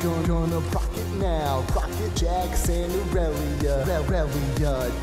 Gonna rock it now. Rocket Jacks and Aurelia.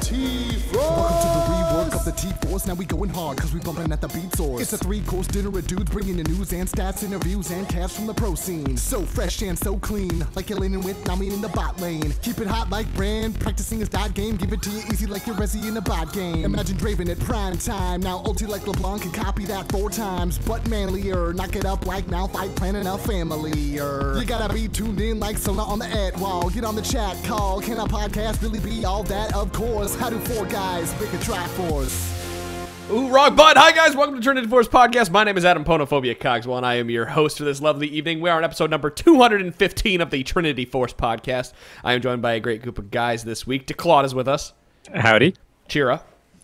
T-Force. Welcome to the rework of the T-Force. Now we going hard cause we bumping at the beat source. It's a 3-course dinner of dudes bringing the news and stats, interviews and cash from the pro scene. So fresh and so clean, like you're leaning with Nami in the bot lane. Keep it hot like Brand, practicing his dot game. Give it to you easy like your Resi in a bot game. Imagine Draven at prime time. Now ulti like LeBlanc can copy that 4 times, but manlier. Knock it up like now fight planning a family-er. You gotta be tuned in like Sona on the ad wall. Get on the chat call. Can a podcast really be all that? Of course. How do 4 guys make a Triforce? Ooh, wrong button. Hi, guys. Welcome to Trinity Force Podcast. My name is Adam Ponophobia Cogswell, and I am your host for this lovely evening. We are on episode number 215 of the Trinity Force Podcast. I am joined by a great group of guys this week. DeClaude is with us. Howdy. Chira.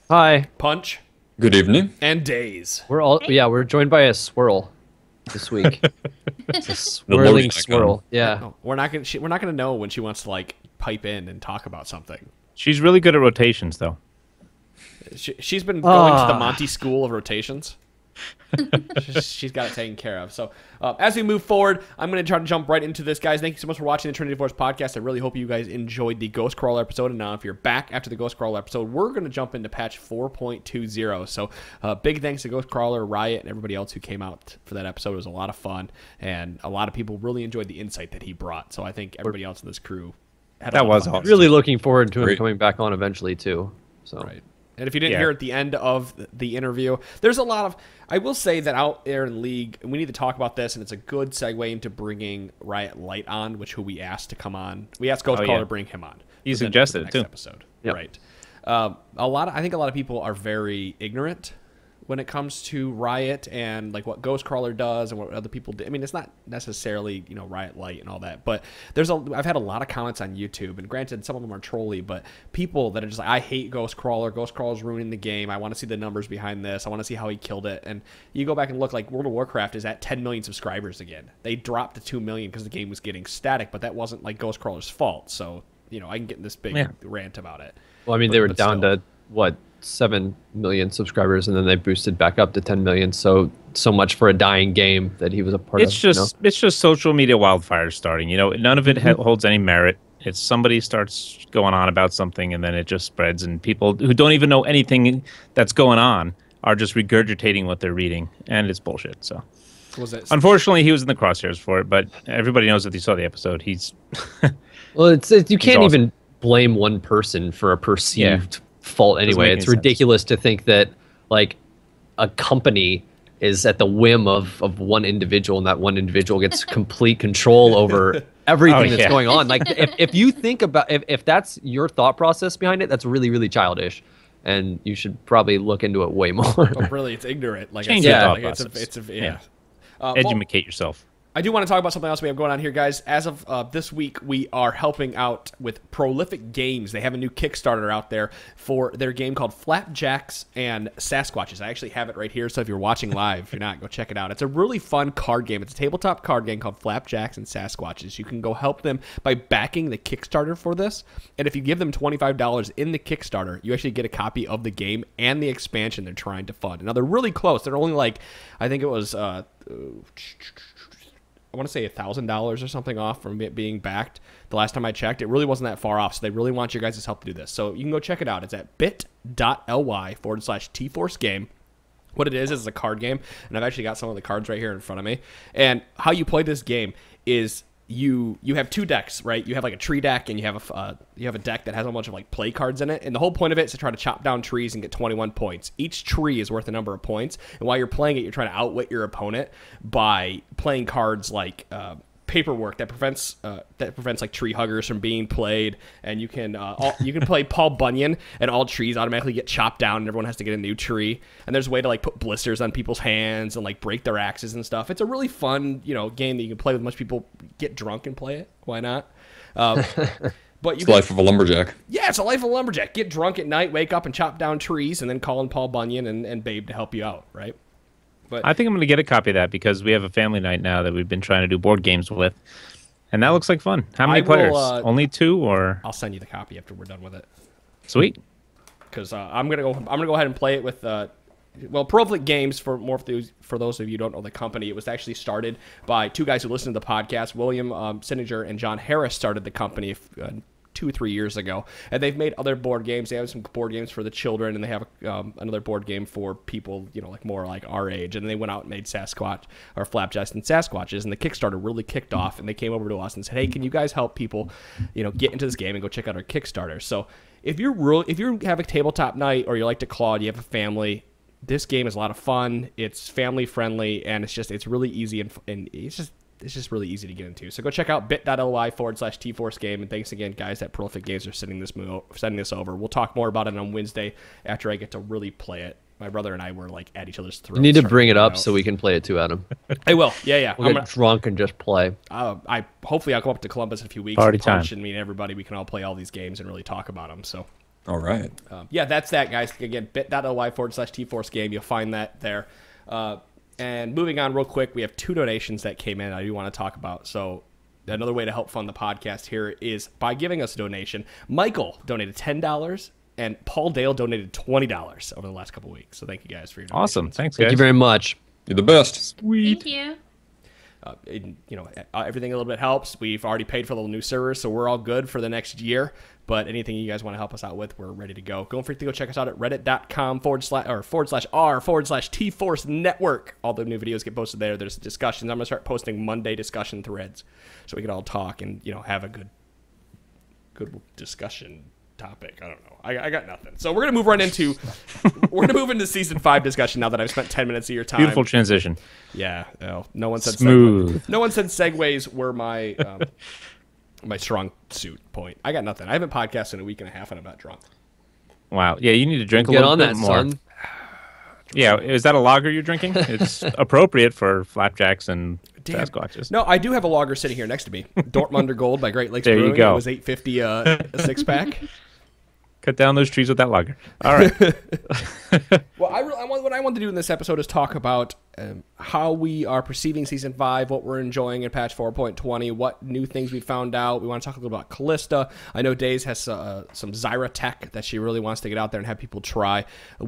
Hi. Punch. Good evening. And Daze. We're joined by a swirl this week. It's a swirling swirl. Yeah. No, we're not gonna know when she wants to like pipe in and talk about something. She's really good at rotations, though. She's been going to the Monty School of Rotations. She's got it taken care of. So as we move forward, I'm going to try to jump right into this, guys. Thank you so much for watching the Trinity Force Podcast. I really hope you guys enjoyed the Ghostcrawler episode. And now if you're back after the Ghostcrawler episode, we're going to jump into patch 4.20. So big thanks to Ghostcrawler, Riot, and everybody else who came out for that episode. It was a lot of fun. And a lot of people really enjoyed the insight that he brought. So I think everybody else in this crew had a lot of fun. Really looking forward to him coming back on eventually, too. So. Right. And if you didn't hear at the end of the interview, there's a lot of, I will say that out there in League, and we need to talk about this, and it's a good segue into bringing Riot Light on, who we asked to come on. We asked Ghostcrawler to bring him on. He suggested it, too. Episode. Yep. Right. I think a lot of people are very ignorant when it comes to Riot and like what Ghostcrawler does and what other people do. I mean, it's not necessarily, Riot Light and all that, but I've had a lot of comments on YouTube, and granted, some of them are trolly, but people that are just like, I hate Ghostcrawler. Ghostcrawler's ruining the game. I want to see the numbers behind this. I want to see how he killed it. And you go back and look, like World of Warcraft is at 10 million subscribers again. They dropped to 2 million because the game was getting static, but that wasn't like Ghostcrawler's fault. So, I can get in this big rant about it. Well, I mean, they were down to, 7 million subscribers, and then they boosted back up to 10 million. So much for a dying game that he was a part of. It's just social media wildfires starting. None of it holds any merit. It's somebody starts going on about something, and then it just spreads, and people who don't even know anything that's going on are just regurgitating what they're reading, and it's bullshit. So, unfortunately, he was in the crosshairs for it, but everybody knows if you saw the episode, he's. Well, you can't even blame one person for a perceived fault anyway. It's ridiculous to think that like a company is at the whim of one individual, and that one individual gets complete control over everything that's going on. Like if you think about if that's your thought process behind it, that's really, really childish, and you should probably look into it way more. But really, it's ignorant. Like Change your thought process. Educate yourself. I do want to talk about something else we have going on here, guys. As of this week, we are helping out with Prolific Games. They have a new Kickstarter out there for their game called Flapjacks and Sasquatches. I actually have it right here, so if you're watching live, if you're not, go check it out. It's a really fun card game. It's a tabletop card game called Flapjacks and Sasquatches. You can go help them by backing the Kickstarter for this, and if you give them $25 in the Kickstarter, you actually get a copy of the game and the expansion they're trying to fund. Now, they're really close. They're only like, I think it was... I want to say $1,000 or something off from it being backed. The last time I checked, it really wasn't that far off, so they really want your guys' help to do this. So you can go check it out. It's at bit.ly/tforcegame. What it is a card game, and I've actually got some of the cards right here in front of me. And how you play this game is you have 2 decks, right? You have like a tree deck, and you have a deck that has a bunch of like play cards in it. And the whole point of it is to try to chop down trees and get 21 points. Each tree is worth a number of points, and while you're playing it, you're trying to outwit your opponent by playing cards like Paperwork that prevents like tree huggers from being played, and you can play Paul Bunyan, and all trees automatically get chopped down, and everyone has to get a new tree. And there's a way to like put blisters on people's hands and like break their axes and stuff. It's a really fun game that you can play with much people. Get drunk and play it. Why not? But it's the life of a lumberjack. Yeah, it's a life of a lumberjack. Get drunk at night, wake up and chop down trees, and then call in Paul Bunyan and Babe to help you out, right? But I think I'm going to get a copy of that because we have a family night now that we've been trying to do board games with, and that looks like fun. How many players? Only 2, or I'll send you the copy after we're done with it. Sweet. Because I'm gonna go ahead and play it with well, Prolific Games, for those of you who don't know the company, it was actually started by two guys who listen to the podcast. William Sininger and John Harris started the company 2 or 3 years ago, and they've made other board games. They have some board games for the children, and they have another board game for people, like more like our age. And they went out and made Sasquatch or Flapjacks and Sasquatches, and the Kickstarter really kicked off. And they came over to us and said, "Hey, can you guys help people, get into this game and go check out our Kickstarter?" So if you have a tabletop night or you like to claw, you have a family, this game is a lot of fun. It's family friendly, and it's really easy and it's just really easy to get into. So go check out bit.ly/tforce game. And thanks again, guys, at Prolific Games for sending this over. We'll talk more about it on Wednesday after I get to really play it. My brother and I were like at each other's throats. You need to bring it up so we can play it too, Adam. I will. Yeah. We'll get drunk and just play. Hopefully I'll come up to Columbus in a few weeks. Party Punch time. And meet everybody. We can all play all these games and really talk about them. So. All right. That's that, guys. Again, bit.ly/tforce game. You'll find that there. And moving on real quick, we have 2 donations that came in I do want to talk about. So another way to help fund the podcast here is by giving us a donation. Michael donated $10, and Paul Dale donated $20 over the last couple of weeks. So thank you guys for your donations. Awesome. Thanks, guys. Thank you very much. You're the best. Thank you. Everything a little bit helps. We've already paid for the new servers, so we're all good for the next year. But anything you guys want to help us out with, we're ready to go. Don't forget to go check us out at reddit.com/r/T-Force Network. All the new videos get posted there. There's discussions. I'm going to start posting Monday discussion threads so we can all talk and, have a good discussion topic. I don't know. I got nothing. So we're going to move into season 5 discussion now that I've spent 10 minutes of your time. Beautiful transition. Yeah. No one said smooth. No one said segues were my my strong suit point. I got nothing. I haven't podcasted in a week and a half, and I'm not drunk. Wow. Yeah, you need to drink a Get little on bit that, more. son. Yeah, is that a lager you're drinking? It's appropriate for flapjacks and Sasquatches. No, I do have a lager sitting here next to me. Dortmunder Gold by Great Lakes There you Brewing. go. It was $8.50 a six pack. Cut down those trees with that lager. All right. Well, what I want to do in this episode is talk about how we are perceiving Season 5, what we're enjoying in Patch 4.20, what new things we found out. We want to talk a little about Kalista. I know Days has some Zyra tech that she really wants to get out there and have people try. The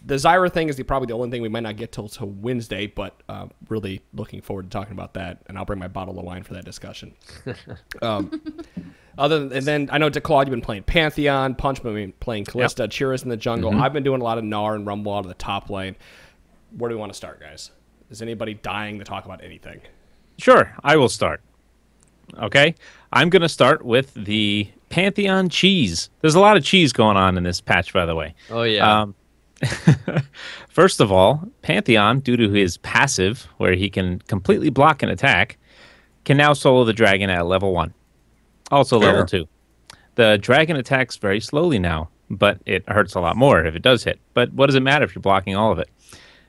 Zyra thing is probably the only thing we might not get till Wednesday, but really looking forward to talking about that, and I'll bring my bottle of wine for that discussion. And then I know DeClaw, you've been playing Pantheon, Punch been playing Kalista, yep. Chira's in the jungle. I've been doing a lot of Gnar and Rumble out of the top lane. Where do we want to start, guys? Is anybody dying to talk about anything? Sure, I will start. Okay, I'm going to start with the Pantheon cheese. There's a lot of cheese going on in this patch, by the way. Oh, yeah. First of all, Pantheon, due to his passive, where he can completely block an attack, can now solo the dragon at level 1. Also level 2. The dragon attacks very slowly now, but it hurts a lot more if it does hit. But what does it matter if you're blocking all of it?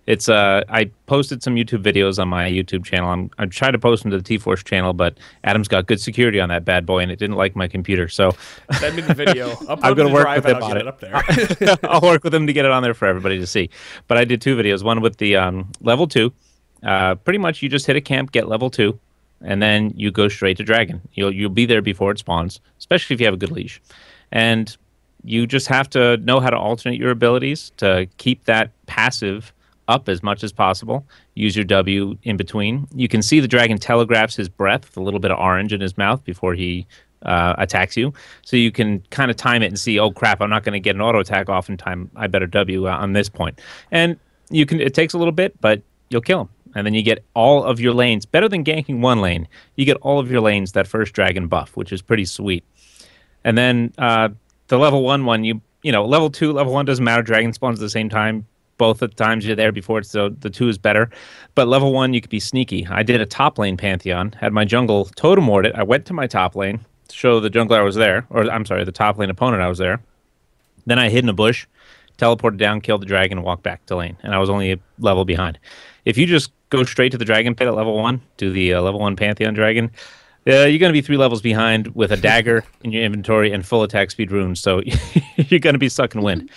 It's I posted some YouTube videos on my YouTube channel. I'm trying to post them to the T-Force channel, but Adam's got good security on that bad boy, and it didn't like my computer. So send me the video. I'm going to work with him on it up there. I'll work with him to get it on there for everybody to see. But I did 2 videos. One with the level 2. Pretty much you just hit a camp, get level 2. And then you go straight to dragon. You'll be there before it spawns, especially if you have a good leash. And you just have to know how to alternate your abilities to keep that passive up as much as possible. Use your W in between. You can see the dragon telegraphs his breath with a little bit of orange in his mouth before he attacks you. So you can kind of time it and see, oh crap, I'm not going to get an auto attack off in time. I better W on this point. And it takes a little bit, but you'll kill him. And then you get all of your lanes. Better than ganking one lane. You get all of your lanes that first dragon buff, which is pretty sweet. And then the level 1 one, level 2, level 1 doesn't matter. Dragon spawns at the same time. Both at the times you're there before, so the 2 is better. But level 1, you could be sneaky. I did a top lane Pantheon, had my jungle totem ward it. I went to my top lane to show the jungler I was there. Or, I'm sorry, the top lane opponent I was there. Then I hid in a bush, teleported down, killed the dragon, and walked back to lane. And I was only a level behind. If you just go straight to the dragon pit at level 1, do the level 1 Pantheon dragon, you're going to be 3 levels behind with a dagger in your inventory and full attack speed runes. So you're going to be sucking wind.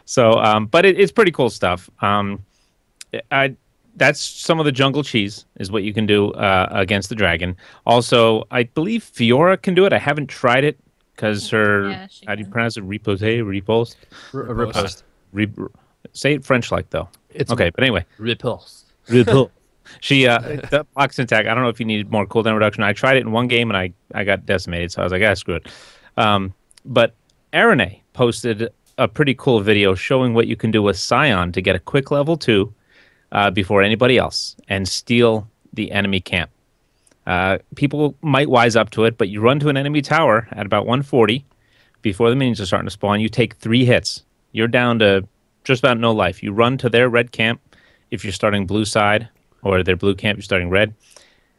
So, but it's pretty cool stuff. That's some of the jungle cheese is what you can do against the dragon. Also, I believe Fiora can do it. I haven't tried it because her, how do you pronounce it? Riposte? Say it French-like though. It's okay, but anyway. Repulse. Repulse. She the block syntax. I don't know if you needed more cooldown reduction. I tried it in one game and I got decimated, so I was like, screw it. But Arene posted a pretty cool video showing what you can do with Scion to get a quick level 2 before anybody else and steal the enemy camp. People might wise up to it, but you run to an enemy tower at about 140 before the minions are starting to spawn. You take 3 hits. You're down to just about no life. You run to their red camp if you're starting blue side, or their blue camp, you're starting red,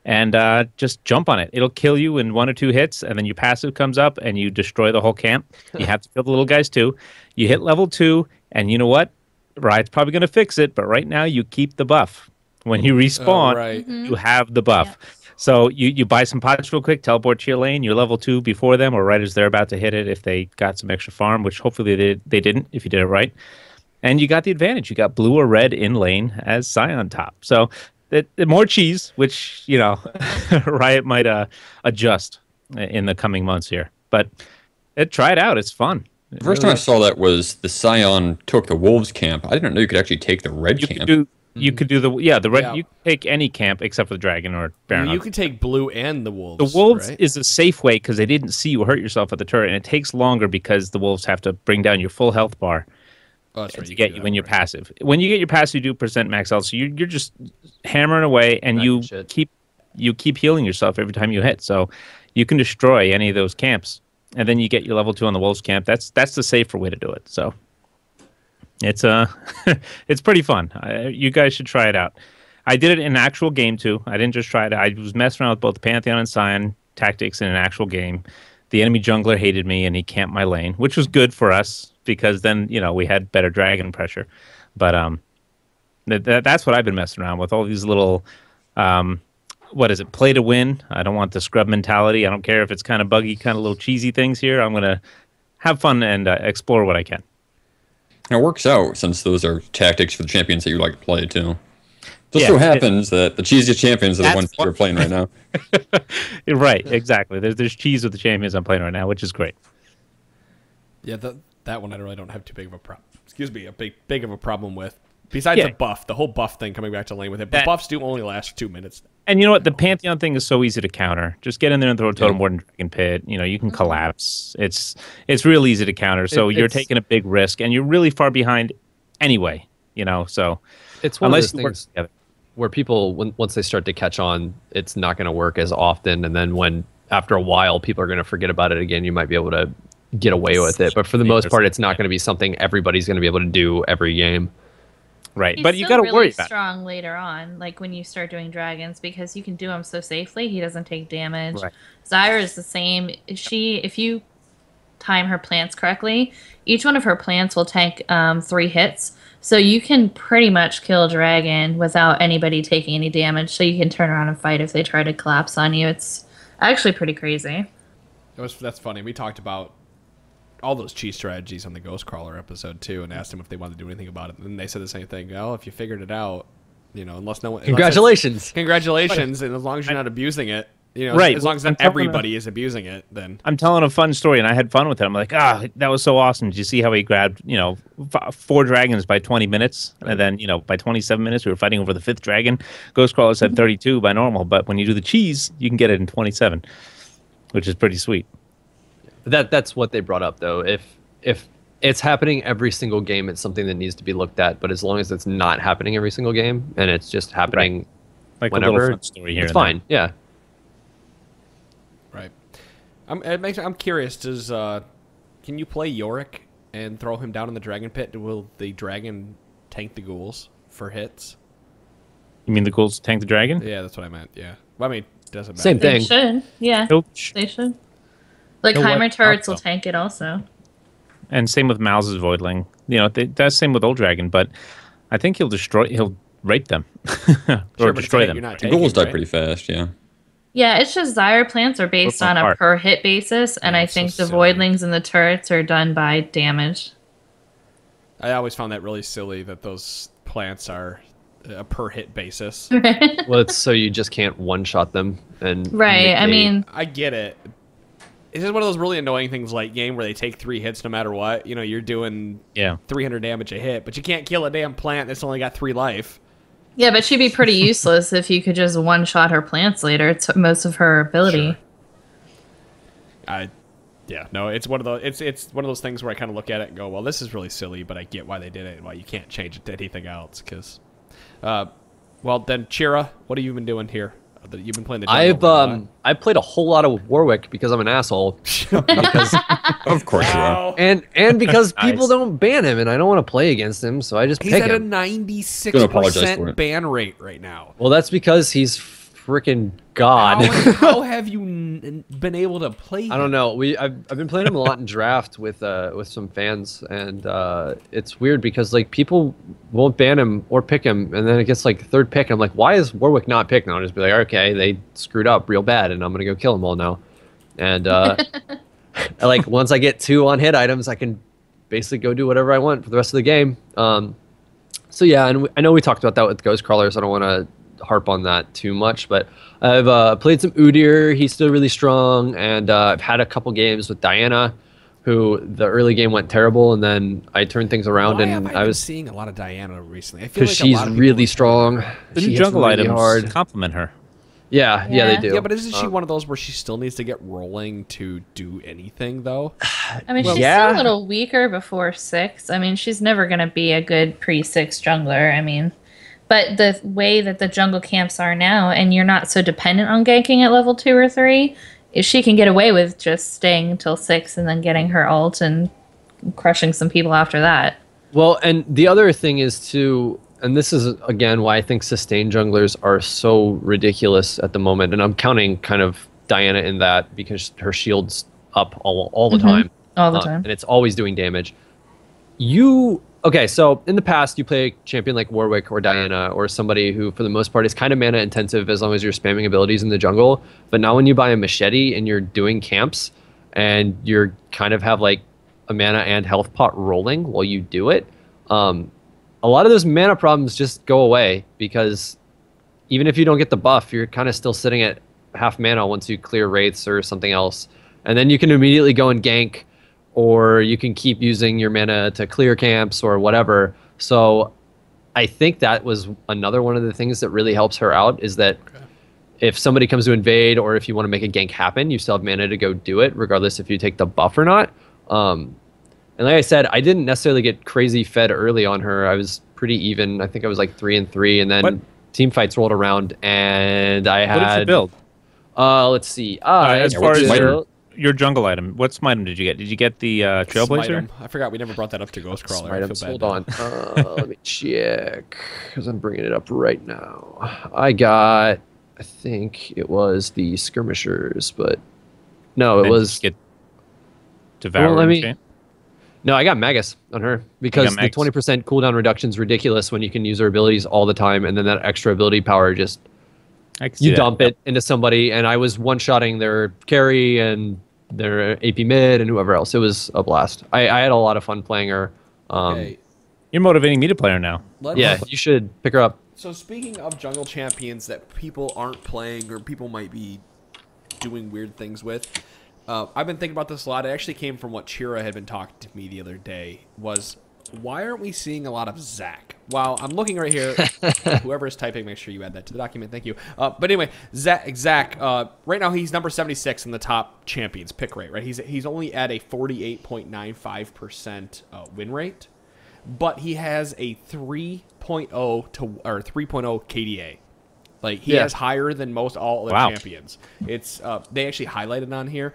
and just jump on it. It'll kill you in 1 or 2 hits, and then your passive comes up, and you destroy the whole camp. You have to kill the little guys, too. You hit level 2, and you know what? Riot's probably going to fix it, but right now you keep the buff. When you respawn, you have the buff. Yes. So you buy some pots real quick, teleport to your lane, you're level 2 before them, or right as they're about to hit it if they got some extra farm, which hopefully they didn't if you did it right. And you got the advantage. You got blue or red in lane as Scion top. So more cheese, which, you know, Riot might adjust in the coming months here. But try it out. It's fun. The first time I saw that was the Scion took the Wolves camp. I didn't know you could actually take the red camp. You could do the red. Yeah. You can take any camp except for the dragon or Baron. You can take blue and the wolves. The wolves right? is a safe way because they didn't see you hurt yourself at the turret, and it takes longer because the wolves have to bring down your full health bar to get you when you're passive. When you get your passive, you do percent max health, so you're just hammering away, and you keep healing yourself every time you hit. So you can destroy any of those camps, and then you get your level 2 on the wolves camp. That's the safer way to do it. So. It's it's pretty fun. You guys should try it out. I did it in an actual game too. I didn't just try it. I was messing around with both Pantheon and Scion tactics in an actual game. The enemy jungler hated me and he camped my lane, which was good for us because then we had better dragon pressure. But that's what I've been messing around with. All these little what is it? Play to win. I don't want the scrub mentality. I don't care if it's kind of buggy, kind of little cheesy things here. I'm gonna have fun and explore what I can. It works out since those are tactics for the champions that you like to play too. Just so happens that the cheesiest champions are the ones you're playing right now. Right, exactly. There's cheese with the champions I'm playing right now, which is great. Yeah, that one I really don't have too big of a problem. Excuse me, a big of a problem with. Besides the buff, the whole buff thing coming back to lane with it, but buffs do only last 2 minutes. And you know what? The Pantheon thing is so easy to counter. Just get in there and throw a Totem Ward and Dragon Pit. You can collapse. It's real easy to counter. So you're taking a big risk, and you're really far behind anyway. So it's one of those things where people, once they start to catch on, it's not going to work as often. And then when after a while people are going to forget about it again, you might be able to get away with it. But for the most part, it's not going to be something everybody's going to be able to do every game. Right, He's but you got to really worry about strong later on, like when you start doing dragons, because you can do him so safely. He doesn't take damage. Right. Zyra is the same. If you time her plants correctly, each one of her plants will tank 3 hits. So you can pretty much kill a dragon without anybody taking any damage. So you can turn around and fight if they try to collapse on you. It's actually pretty crazy. That's funny. We talked about all those cheese strategies on the Ghostcrawler episode too, and asked them if they wanted to do anything about it. And they said the same thing. Well, if you figured it out, unless no one. Congratulations. Congratulations, and as long as you're not abusing it, right. As long as not everybody is abusing it, then. I'm telling a fun story, and I had fun with it. I'm like, that was so awesome. Did you see how he grabbed, 4 dragons by 20 minutes? And then, by 27 minutes, we were fighting over the 5th dragon. Ghostcrawler said 32 by normal, but when you do the cheese, you can get it in 27, which is pretty sweet. That's what they brought up, though. If it's happening every single game, it's something that needs to be looked at. But as long as it's not happening every single game, and it's just happening like whenever, a little fun story here it's fine. Yeah. Right. I'm curious. Can you play Yorick and throw him down in the dragon pit? Will the dragon tank the ghouls for hits? You mean the ghouls tank the dragon? Yeah, that's what I meant. Yeah. Well, doesn't matter. Same thing. They should. Yeah. They should. Like Heimer turrets will tank it also. And same with Mal's Voidling. That's same with Old Dragon, but I think he'll rape them. or destroy them. The ghouls die pretty fast, yeah. Yeah, it's just Zyra plants are based on a per hit basis, and I think the Voidlings and the turrets are done by damage. I always found that really silly that those plants are a per hit basis. Well, it's so you just can't one-shot them. And right, I mean... I get it. It's just one of those really annoying things like game where they take 3 hits no matter what. You know, you're doing 300 damage a hit, but you can't kill a damn plant that's only got 3 life. Yeah, but she'd be pretty useless if you could just one-shot her plants later. It's most of her ability. Sure. It's one of those. It's one of those things where I kind of look at it and go, well, this is really silly, but I get why they did it and why you can't change it to anything else. Because, well, then Chira, what have you been doing here? You've been playing the jungle. I've played a whole lot of Warwick because I'm an asshole. Because, of course you are. And because people don't ban him, and I don't want to play against him, so I just pick him. He's at a 96% ban rate right now. Well, that's because he's freaking God. How have you been able to play him? I don't know. I've been playing him a lot in draft with some fans, and it's weird because like people won't ban him or pick him, and then it gets like third pick. And I'm like, why is Warwick not picked? And I'll just be like, okay, they screwed up real bad, and I'm gonna go kill them all now. And like once I get 2 on hit items, I can basically go do whatever I want for the rest of the game. So yeah, and I know we talked about that with Ghost Crawlers. I don't want to harp on that too much, but I've played some Udyr. He's still really strong, and I've had a couple games with Diana, who the early game went terrible, and then I turned things around. I was seeing a lot of Diana recently. I feel like she's really strong. The she new jungle really items hard. compliment her. Yeah, they do. Yeah, but isn't she one of those where she still needs to get rolling to do anything, though? I mean, she's still a little weaker before 6. I mean, she's never going to be a good pre-6 jungler. I mean, but the way that the jungle camps are now, and you're not so dependent on ganking at level 2 or 3, is she can get away with just staying until 6 and then getting her ult and crushing some people after that. Well, and the other thing is too, and this is again why I think sustained junglers are so ridiculous at the moment, and I'm counting kind of Diana in that because her shield's up all the time. All the time. And it's always doing damage. Okay, so in the past, you play a champion like Warwick or Diana or somebody who, for the most part, is kind of mana intensive as long as you're spamming abilities in the jungle. But now when you buy a machete and you're doing camps and you're kind of have like a mana and health pot rolling while you do it, a lot of those mana problems just go away because even if you don't get the buff, you're kind of still sitting at half mana once you clear wraiths or something else. And then you can immediately go and gank, or you can keep using your mana to clear camps or whatever. So I think that was another one of the things that really helps her out is that if somebody comes to invade or if you want to make a gank happen, you still have mana to go do it, regardless if you take the buff or not. And like I said, I didn't necessarily get crazy fed early on her. I was pretty even. I think I was like 3-3, and then team fights rolled around, and I had... What did you build? Let's see. As far as your jungle item, what smite did you get? Did you get the Trailblazer? I forgot we never brought that up to Ghost Crawler. Hold on. Let me check, because I'm bringing it up right now. I got, I think it was the Skirmishers, but no, it was... Get Devouring No, I got Magus on her because the 20% cooldown reduction is ridiculous when you can use her abilities all the time, and then that extra ability power just... You dump it into somebody, and I was one-shotting their carry and their AP mid and whoever else. It was a blast. I had a lot of fun playing her. Okay. You're motivating me to play her now. Yeah, you should pick her up. So speaking of jungle champions that people aren't playing or people might be doing weird things with, I've been thinking about this a lot. It actually came from what Chira had been talking to me the other day, was why aren't we seeing a lot of Zac? Wow, I'm looking right here. Whoever is typing, make sure you add that to the document. Thank you. But anyway, Zac right now he's number 76 in the top champions pick rate, right? He's only at a 48.95% win rate, but he has a 3.0 KDA. Like he has higher than most all other champions. It's they actually highlighted on here.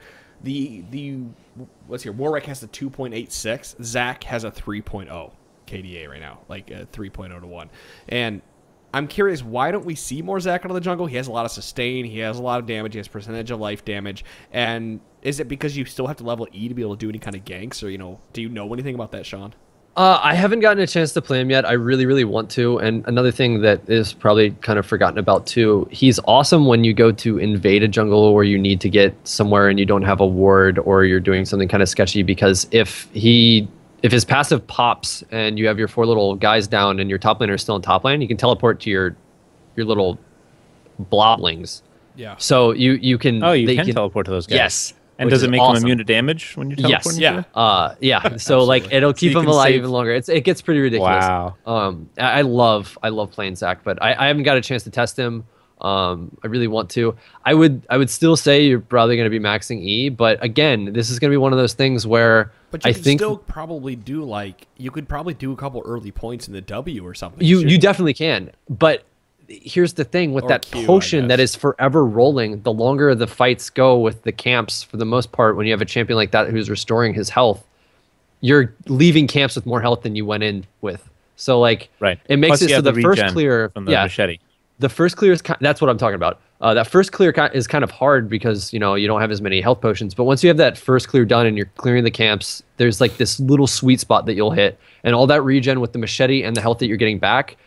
Let's hear. Warwick has a 2.86. Zac has a 3.0 KDA right now, like a 3.0 to 1. And I'm curious, why don't we see more Zac out of the jungle? He has a lot of sustain. He has a lot of damage. He has percentage of life damage. And is it because you still have to level E to be able to do any kind of ganks? Or, do you know anything about that, Sean? I haven't gotten a chance to play him yet. I really, really want to. And another thing that is probably kind of forgotten about too, he's awesome when you go to invade a jungle or you need to get somewhere and you don't have a ward or you're doing something kind of sketchy, because if his passive pops and you have your 4 little guys down and your top laner is still in top lane, you can teleport to your little bloblings. Yeah. So you can... Oh, you can teleport to those guys. Yes. And does it make him immune to damage when you're teleporting? Yes. Yeah. So like it'll keep him alive even longer. It gets pretty ridiculous. Wow. I love playing Zach, but I haven't got a chance to test him. I really want to. I would still say you're probably going to be maxing E, but again, this is going to be one of those things where but you could still probably do you could probably do a couple early points in the W or something. You definitely can, but here's the thing with that potion that is forever rolling. The longer the fights go with the camps, for the most part, when you have a champion like that who's restoring his health, you're leaving camps with more health than you went in with. So like, it makes Plus it so the first clear from the machete. The first clear is that's what I'm talking about. That first clear is kind of hard because you don't have as many health potions. But once you have that first clear done and you're clearing the camps, there's like this little sweet spot that you'll hit, and all that regen with the machete and the health that you're getting back.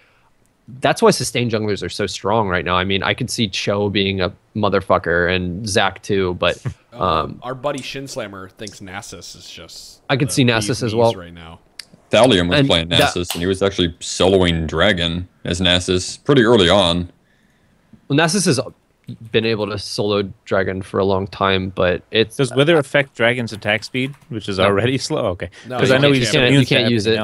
That's why sustained junglers are so strong right now. I mean, I could see Cho being a motherfucker and Zach too, but our buddy Shinslammer thinks Nasus is just. I could see Nasus as well right now. Thallium was playing Nasus, and he was actually soloing Dragon as Nasus pretty early on. Well, Nasus has been able to solo Dragon for a long time, but does Wither affect Dragon's attack speed, which is already slow? Okay, because I know you can't use it.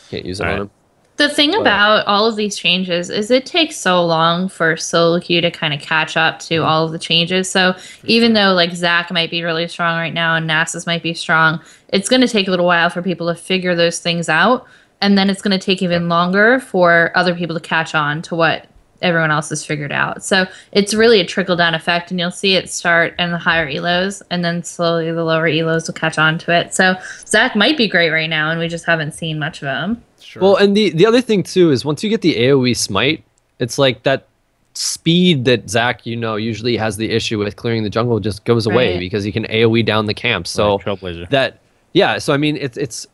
Can't use it on him. The thing about all of these changes is it takes so long for solo queue to kind of catch up to all of the changes. So even though like Zach might be really strong right now and Nasus might be strong, it's going to take a little while for people to figure those things out. And then it's going to take even longer for other people to catch on to what everyone else has figured out. So it's really a trickle-down effect, and you'll see it start in the higher elos, and then slowly the lower elos will catch on to it. So Zach might be great right now, and we just haven't seen much of him. Sure. Well, and the other thing, too, is once you get the AoE smite, it's like that speed that Zach, usually has the issue with clearing the jungle just goes away because he can AoE down the camp. So so I mean, it's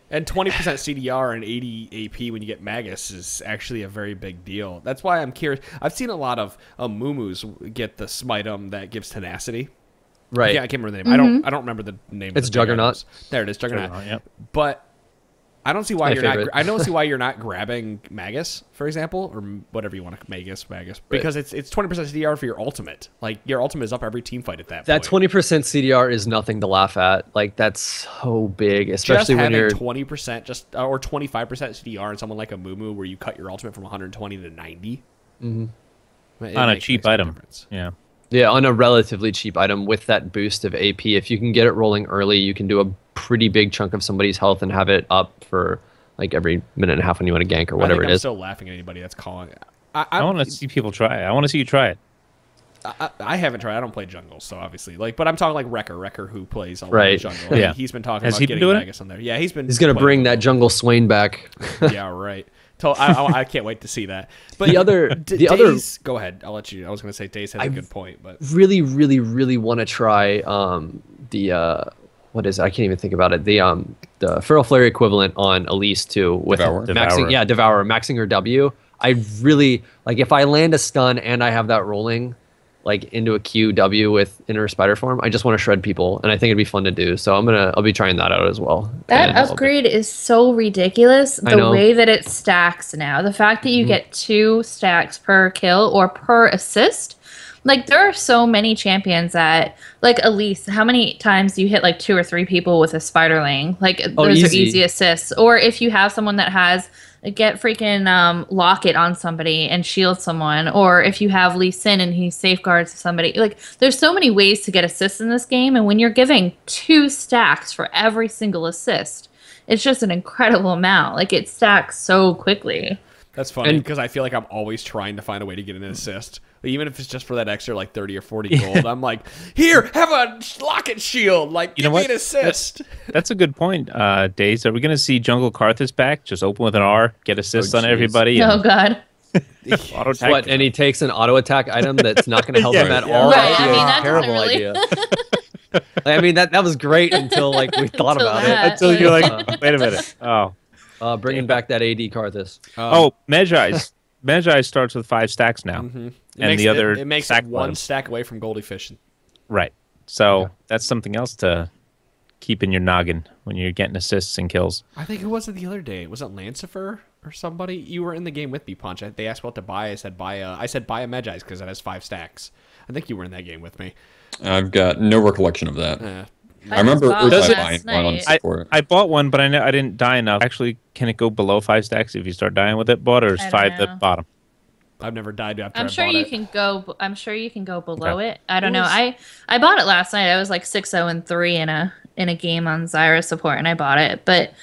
and 20% CDR and 80 AP when you get Magus is actually a very big deal. That's why I'm curious. I've seen a lot of Mumus get the smite that gives tenacity. Right. Yeah, I can't remember the name. I don't remember the name. It's Juggernaut. There it is, Juggernaut. Yep. But I don't see why I don't see why you're not grabbing Magus, for example, or whatever you want to Magus, because it's 20% CDR for your ultimate. Like your ultimate is up every team fight at that point. That 20% CDR is nothing to laugh at. Like that's so big, especially just when you're 20% or 25% CDR on someone like a Mumu, where you cut your ultimate from 120 to 90 on a cheap item. Yeah. Yeah, on a relatively cheap item with that boost of AP, if you can get it rolling early, you can do a pretty big chunk of somebody's health and have it up for like every minute and a half when you want to gank or whatever it is. I'm still laughing at anybody that's calling it. I want to see people try it. I want to see you try it. I haven't tried. I don't play jungle, so obviously, but I'm talking like Wrecker who plays a lot of jungle. Yeah, he's been talking about getting Magus on there. Yeah, he's going to bring that jungle Swain back. Yeah, right. I can't wait to see that. But the other go ahead. I'll let you. I was going to say Daze has a good point, but really want to try what is it? I can't even think about it. The Feral Flare equivalent on Elise too with Devour maxing her W. I really like if I land a stun and I have that rolling like into a QW with inner spider form. I just want to shred people, and I think it'd be fun to do. So I'll be trying that out as well. That upgrade is so ridiculous. The way that it stacks now, the fact that you get 2 stacks per kill or per assist. Like there are so many champions that, like Elise, how many times do you hit like 2 or 3 people with a spiderling? Like those are easy assists. Or if you have someone that has get freaking Locket on somebody and shield someone, or if you have Lee Sin and he safeguards somebody, like there's so many ways to get assists in this game, and when you're giving 2 stacks for every single assist, it's just an incredible amount. Like it stacks so quickly. That's funny because I feel like I'm always trying to find a way to get an assist. Even if it's just for that extra like 30 or 40 gold, I'm like, here, have a Locket shield. Like, give me an assist. That's a good point, Daze. Are we going to see Jungle Karthus back? Just open with an R, get assists on everybody. Oh, God. Auto attack. What? And he takes an auto attack item that's not going to help him at all. Right. I mean, that's terrible idea. I mean, that was great until like we thought about it. Until you're like, wait a minute. Oh, bringing back that AD Karthus. Magi starts with 5 stacks now, it makes it 1 stack away from Goldie Fish. Right. So that's something else to keep in your noggin when you're getting assists and kills. I think who was it the other day? Was it Lancifer or somebody? You were in the game with me, Punch. They asked what to buy. I said buy a Magi's because it has 5 stacks. I think you were in that game with me. I've got no recollection of that. Yeah. I remember Does it- buying one on support. I bought one, but I didn't die enough. Actually, can it go below 5 stacks if you start dying with it? Bought or is I don't 5 the know. bottom? I've never died after I'm I sure bought you it. can go. I'm sure you can go below Okay. it. I don't know. I bought it last night. I was like 6-0-3 in a game on Zyra support, and I bought it. But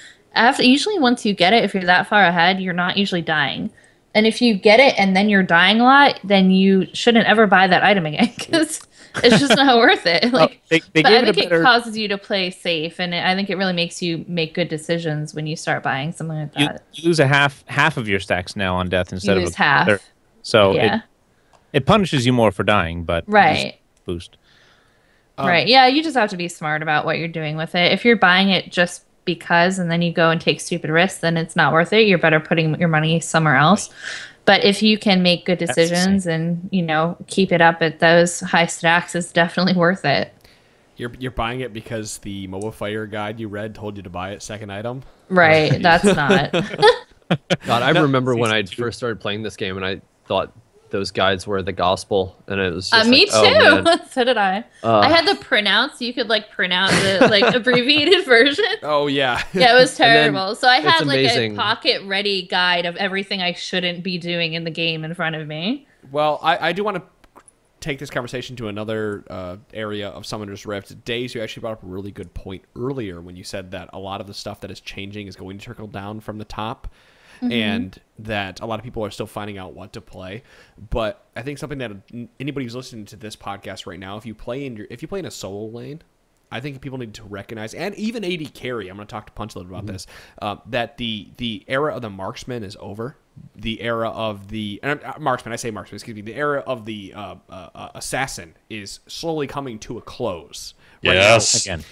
usually once you get it, if you're that far ahead, you're not usually dying. And if you get it and then you're dying a lot, then you shouldn't ever buy that item again because it's just not worth it. Like, they but gave I it a think better. it causes you to play safe, and I think it really makes you make good decisions when you start buying something like You that. lose a half of your stacks now on death instead lose of half. third. So Yeah. it punishes you more for dying, but Right. boost. Right. Yeah, you just have to be smart about what you're doing with it. If you're buying it just because and then you go and take stupid risks, then it's not worth it. You're better putting your money somewhere else. But if you can make good That's the decisions and, keep it up at those high stacks, it's definitely worth it. You're buying it because the MOBA Fighter guide you read told you to buy it second item. Right. That's not. God, I remember when I first started playing this game, and I thought those guides were the gospel, and it was just Me like, oh, too. man. So did I. I had the pronounce. You could print out the abbreviated version. Oh yeah. Yeah, it was And then terrible. So I it's had amazing. a pocket ready guide of everything I shouldn't be doing in the game in front of me. Well, I do want to take this conversation to another area of Summoner's Rift. Days, you actually brought up a really good point earlier when you said that a lot of the stuff that is changing is going to trickle down from the top. And that a lot of people are still finding out what to play, but I think something that anybody who's listening to this podcast right now, if you play in a solo lane, I think people need to recognize, and even AD carry. I'm going to talk to Punch a little about this. That the era of the marksman is over. The era of the marksman, I say marksman, excuse me. The era of the assassin is slowly coming to a close. Right Yes. Again.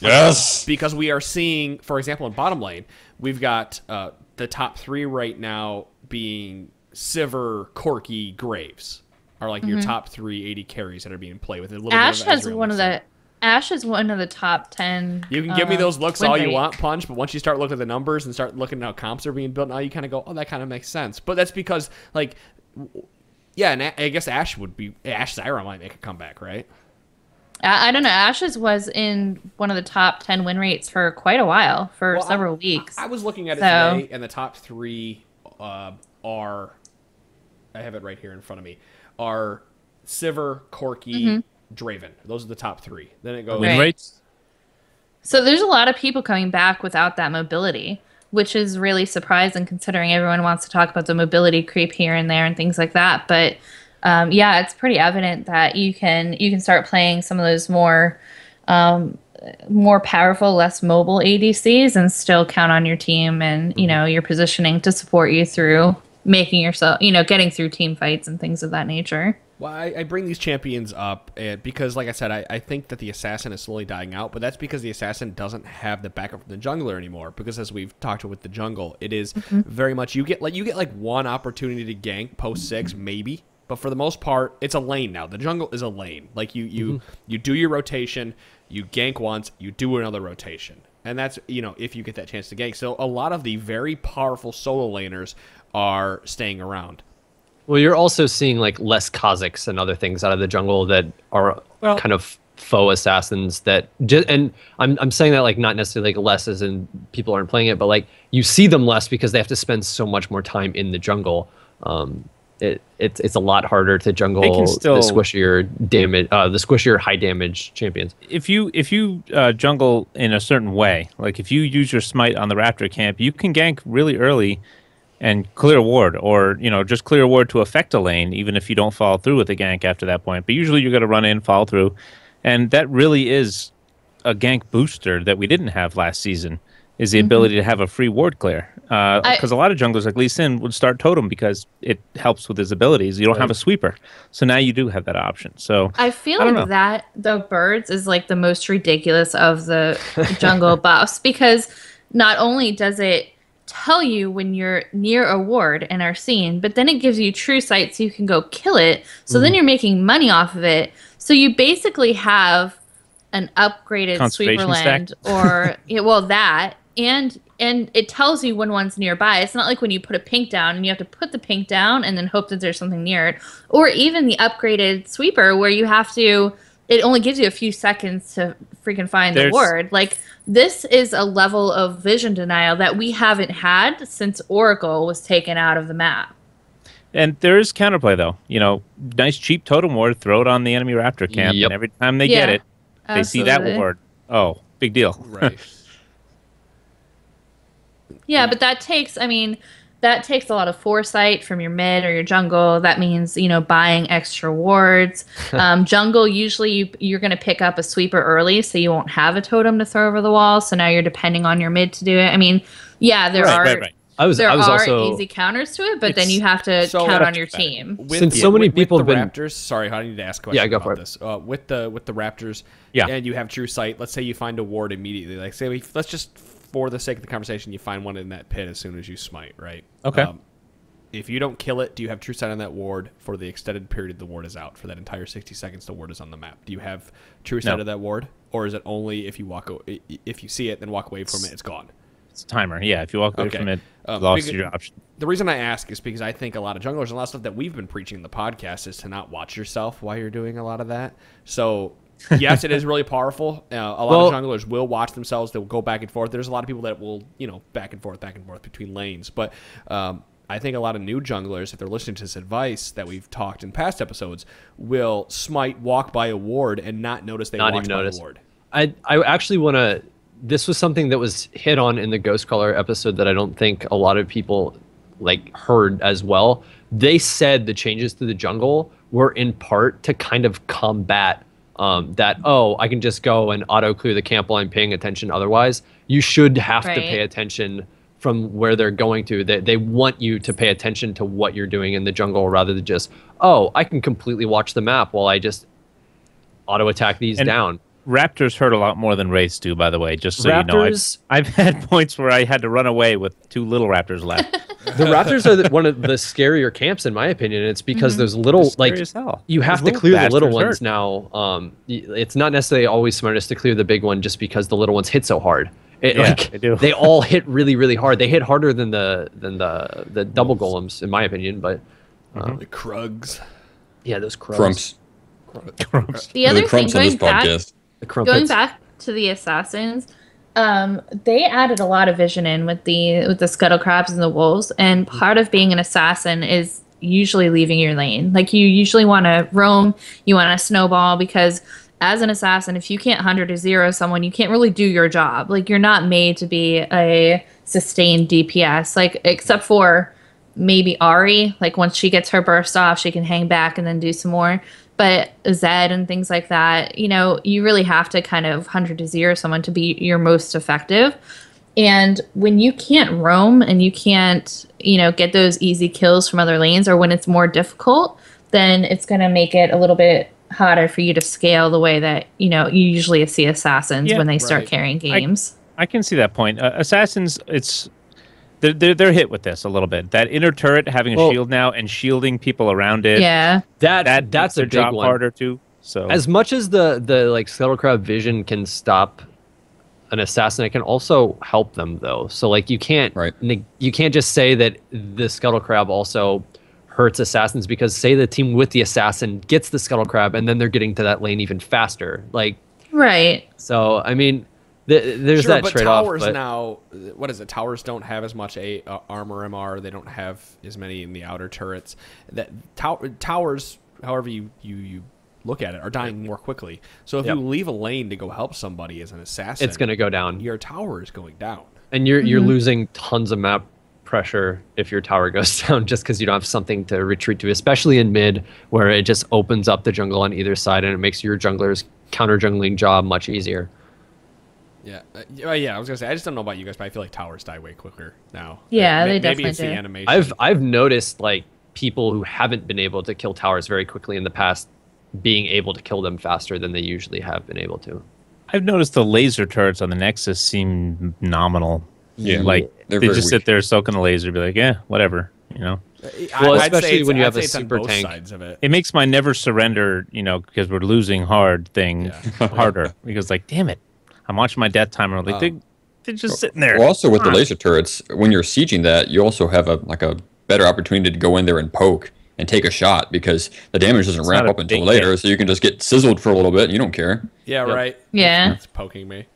Yes. because we are seeing, for example, in bottom lane, we've got the top 3 right now being Sivir, Corki, Graves are like your top 3 AD carries that are being played with. A little Ash bit of has Ezreal one of mixed in. Ash is one of the top 10. You can give me those looks win all you rate. want, Punch, but once you start looking at the numbers and start looking at how comps are being built, now you kind of go, oh, that kind of makes sense. But that's because, yeah, and I guess Ash Zyra might make a comeback, right? I don't know. Ashes was in one of the top 10 win rates for quite a while, for several weeks. I was looking at it today, and the top 3 are, I have it right here in front of me, are Sivir, Corki, Draven. Those are the top 3. Then it goes... Win Right. rates? So there's a lot of people coming back without that mobility, which is really surprising considering everyone wants to talk about the mobility creep here and there and things like that. But yeah, it's pretty evident that you can start playing some of those more powerful, less mobile ADCs and still count on your team and your positioning to support you through making yourself getting through team fights and things of that nature. Well, I bring these champions up because, like I said, I think that the assassin is slowly dying out, but that's because the assassin doesn't have the backup from the jungler anymore. Because as we've talked with the jungle, it is very much you get one opportunity to gank post 6 maybe, but for the most part, it's a lane now. The jungle is a lane. Like you do your rotation, you gank once, you do another rotation, and that's if you get that chance to gank. So a lot of the very powerful solo laners are staying around. Well, you're also seeing less Kazakhs and other things out of the jungle that are kind of faux assassins and I'm saying that not necessarily less as in people aren't playing it, but you see them less because they have to spend so much more time in the jungle. It's a lot harder to jungle the squishier high damage champions. If you jungle in a certain way, if you use your smite on the Raptor camp, you can gank really early and clear ward, or just clear ward to affect a lane, even if you don't follow through with the gank after that point. But usually you're going to run in, follow through, and that really is a gank booster that we didn't have last season. Is the ability to have a free ward clear, because a lot of junglers like Lee Sin would start totem because it helps with his abilities. You don't have a sweeper, so now you do have that option. So I feel that the birds is the most ridiculous of the jungle buffs, because not only does it tell you when you're near a ward and are seen, but then it gives you true sight so you can go kill it. So then you're making money off of it. So you basically have an upgraded sweeper land, or that, and and it tells you when one's nearby. It's not like when you put a pink down and you have to put the pink down and then hope that there's something near it. Or even the upgraded sweeper where you have to, it only gives you a few seconds to freaking find the ward. Like, this is a level of vision denial that we haven't had since Oracle was taken out of the map. And there is counterplay, though. You know, nice cheap totem ward, throw it on the enemy raptor camp, and every time they get it, they see that ward. Oh, big deal. Right. Yeah, but that takes a lot of foresight from your mid or your jungle. That means, buying extra wards. Jungle, usually you're going to pick up a sweeper early, so you won't have a totem to throw over the wall. So now you're depending on your mid to do it. I mean, yeah, there are easy counters to it, but then you have to count on your team. Since so many people have been Raptors, sorry, I need to ask a question about this. With the Raptors, and you have true sight. Let's say you find a ward immediately. Like, say let's just, for the sake of the conversation, you find one in that pit as soon as you smite, right? Okay. If you don't kill it, do you have true sight on that ward for the extended period the ward is out? For that entire 60 seconds the ward is on the map. Do you have true sight of that ward? Or is it only if you see it, then walk away from it, it's gone? It's a timer. Yeah, if you walk away from it, lost your option. The reason I ask is because I think a lot of junglers and a lot of stuff that we've been preaching in the podcast is to not watch yourself while you're doing a lot of that. So... yes, it is really powerful. A lot of junglers will watch themselves. They'll go back and forth. There's a lot of people that will, back and forth between lanes. But I think a lot of new junglers, if they're listening to this advice that we've talked in past episodes, will smite, walk by a ward, and not notice they walked by a ward. I actually want to... This was something that was hit on in the Ghostcaller episode that I don't think a lot of people heard as well. They said the changes to the jungle were in part to kind of combat I can just go and auto clear the camp while I'm paying attention. Otherwise, you should have to pay attention from where they're going to. They want you to pay attention to what you're doing in the jungle rather than just, I can completely watch the map while I just auto attack these down. Raptors hurt a lot more than Wraiths do, by the way, just so you know. I've had points where I had to run away with 2 little Raptors left. The Raptors are one of the scarier camps, in my opinion. And it's because those little, you have to clear the little ones now. It's not necessarily always smartest to clear the big one just because the little ones hit so hard. They all hit really, really hard. They hit harder than the double golems, in my opinion. But the Krugs. Yeah, those Krugs. Crumps. The other thing, going back to the assassins, they added a lot of vision in with the scuttle crabs and the wolves, and part of being an assassin is usually leaving your lane. Like, you usually want to roam, you want to snowball, because as an assassin, if you can't 100 or 0 someone, you can't really do your job. Like, you're not made to be a sustained DPS, like, except for maybe Ari. Like, once she gets her burst off, she can hang back and then do some more. But Zed and things like that, you really have to kind of 100 to 0 someone to be your most effective. And when you can't roam and you can't, get those easy kills from other lanes, or when it's more difficult, then it's going to make it a little bit harder for you to scale the way that, you usually see assassins when they start carrying games. I can see that point. Assassins, they're hit with this a little bit. That inner turret having a shield now and shielding people around it. Yeah, that's a big job one. Harder too. So as much as the scuttlecrab vision can stop an assassin, it can also help them though. So you can't you can't just say that the scuttlecrab also hurts assassins, because say the team with the assassin gets the scuttlecrab and then they're getting to that lane even faster. Right. So I mean. There's that trade-off. Towers now, what is it? Towers don't have as much armor MR. They don't have as many in the outer turrets. Towers, however you look at it, are dying more quickly. So if you leave a lane to go help somebody as an assassin, it's going to go down. Your tower is going down, and you're losing tons of map pressure if your tower goes down, just because you don't have something to retreat to, especially in mid, where it just opens up the jungle on either side and it makes your jungler's counter jungling job much easier. Yeah, I was gonna say, I just don't know about you guys, but I feel like towers die way quicker now. Yeah, they definitely maybe it's do. the animation. I've noticed people who haven't been able to kill towers very quickly in the past being able to kill them faster than they usually have been able to. I've noticed the laser turrets on the Nexus seem nominal. Yeah, they just sit there soaking the laser, be like, yeah, whatever, Well, especially when you have a super tank. It makes my never surrender, because we're losing hard thing harder, because damn it. I'm watching my death timer. They're just sitting there. Well, also with the laser turrets, when you're sieging that, you also have a better opportunity to go in there and poke and take a shot because the damage doesn't ramp up until later, so you can just get sizzled for a little bit and you don't care. Yeah, right. Yeah. It's poking me.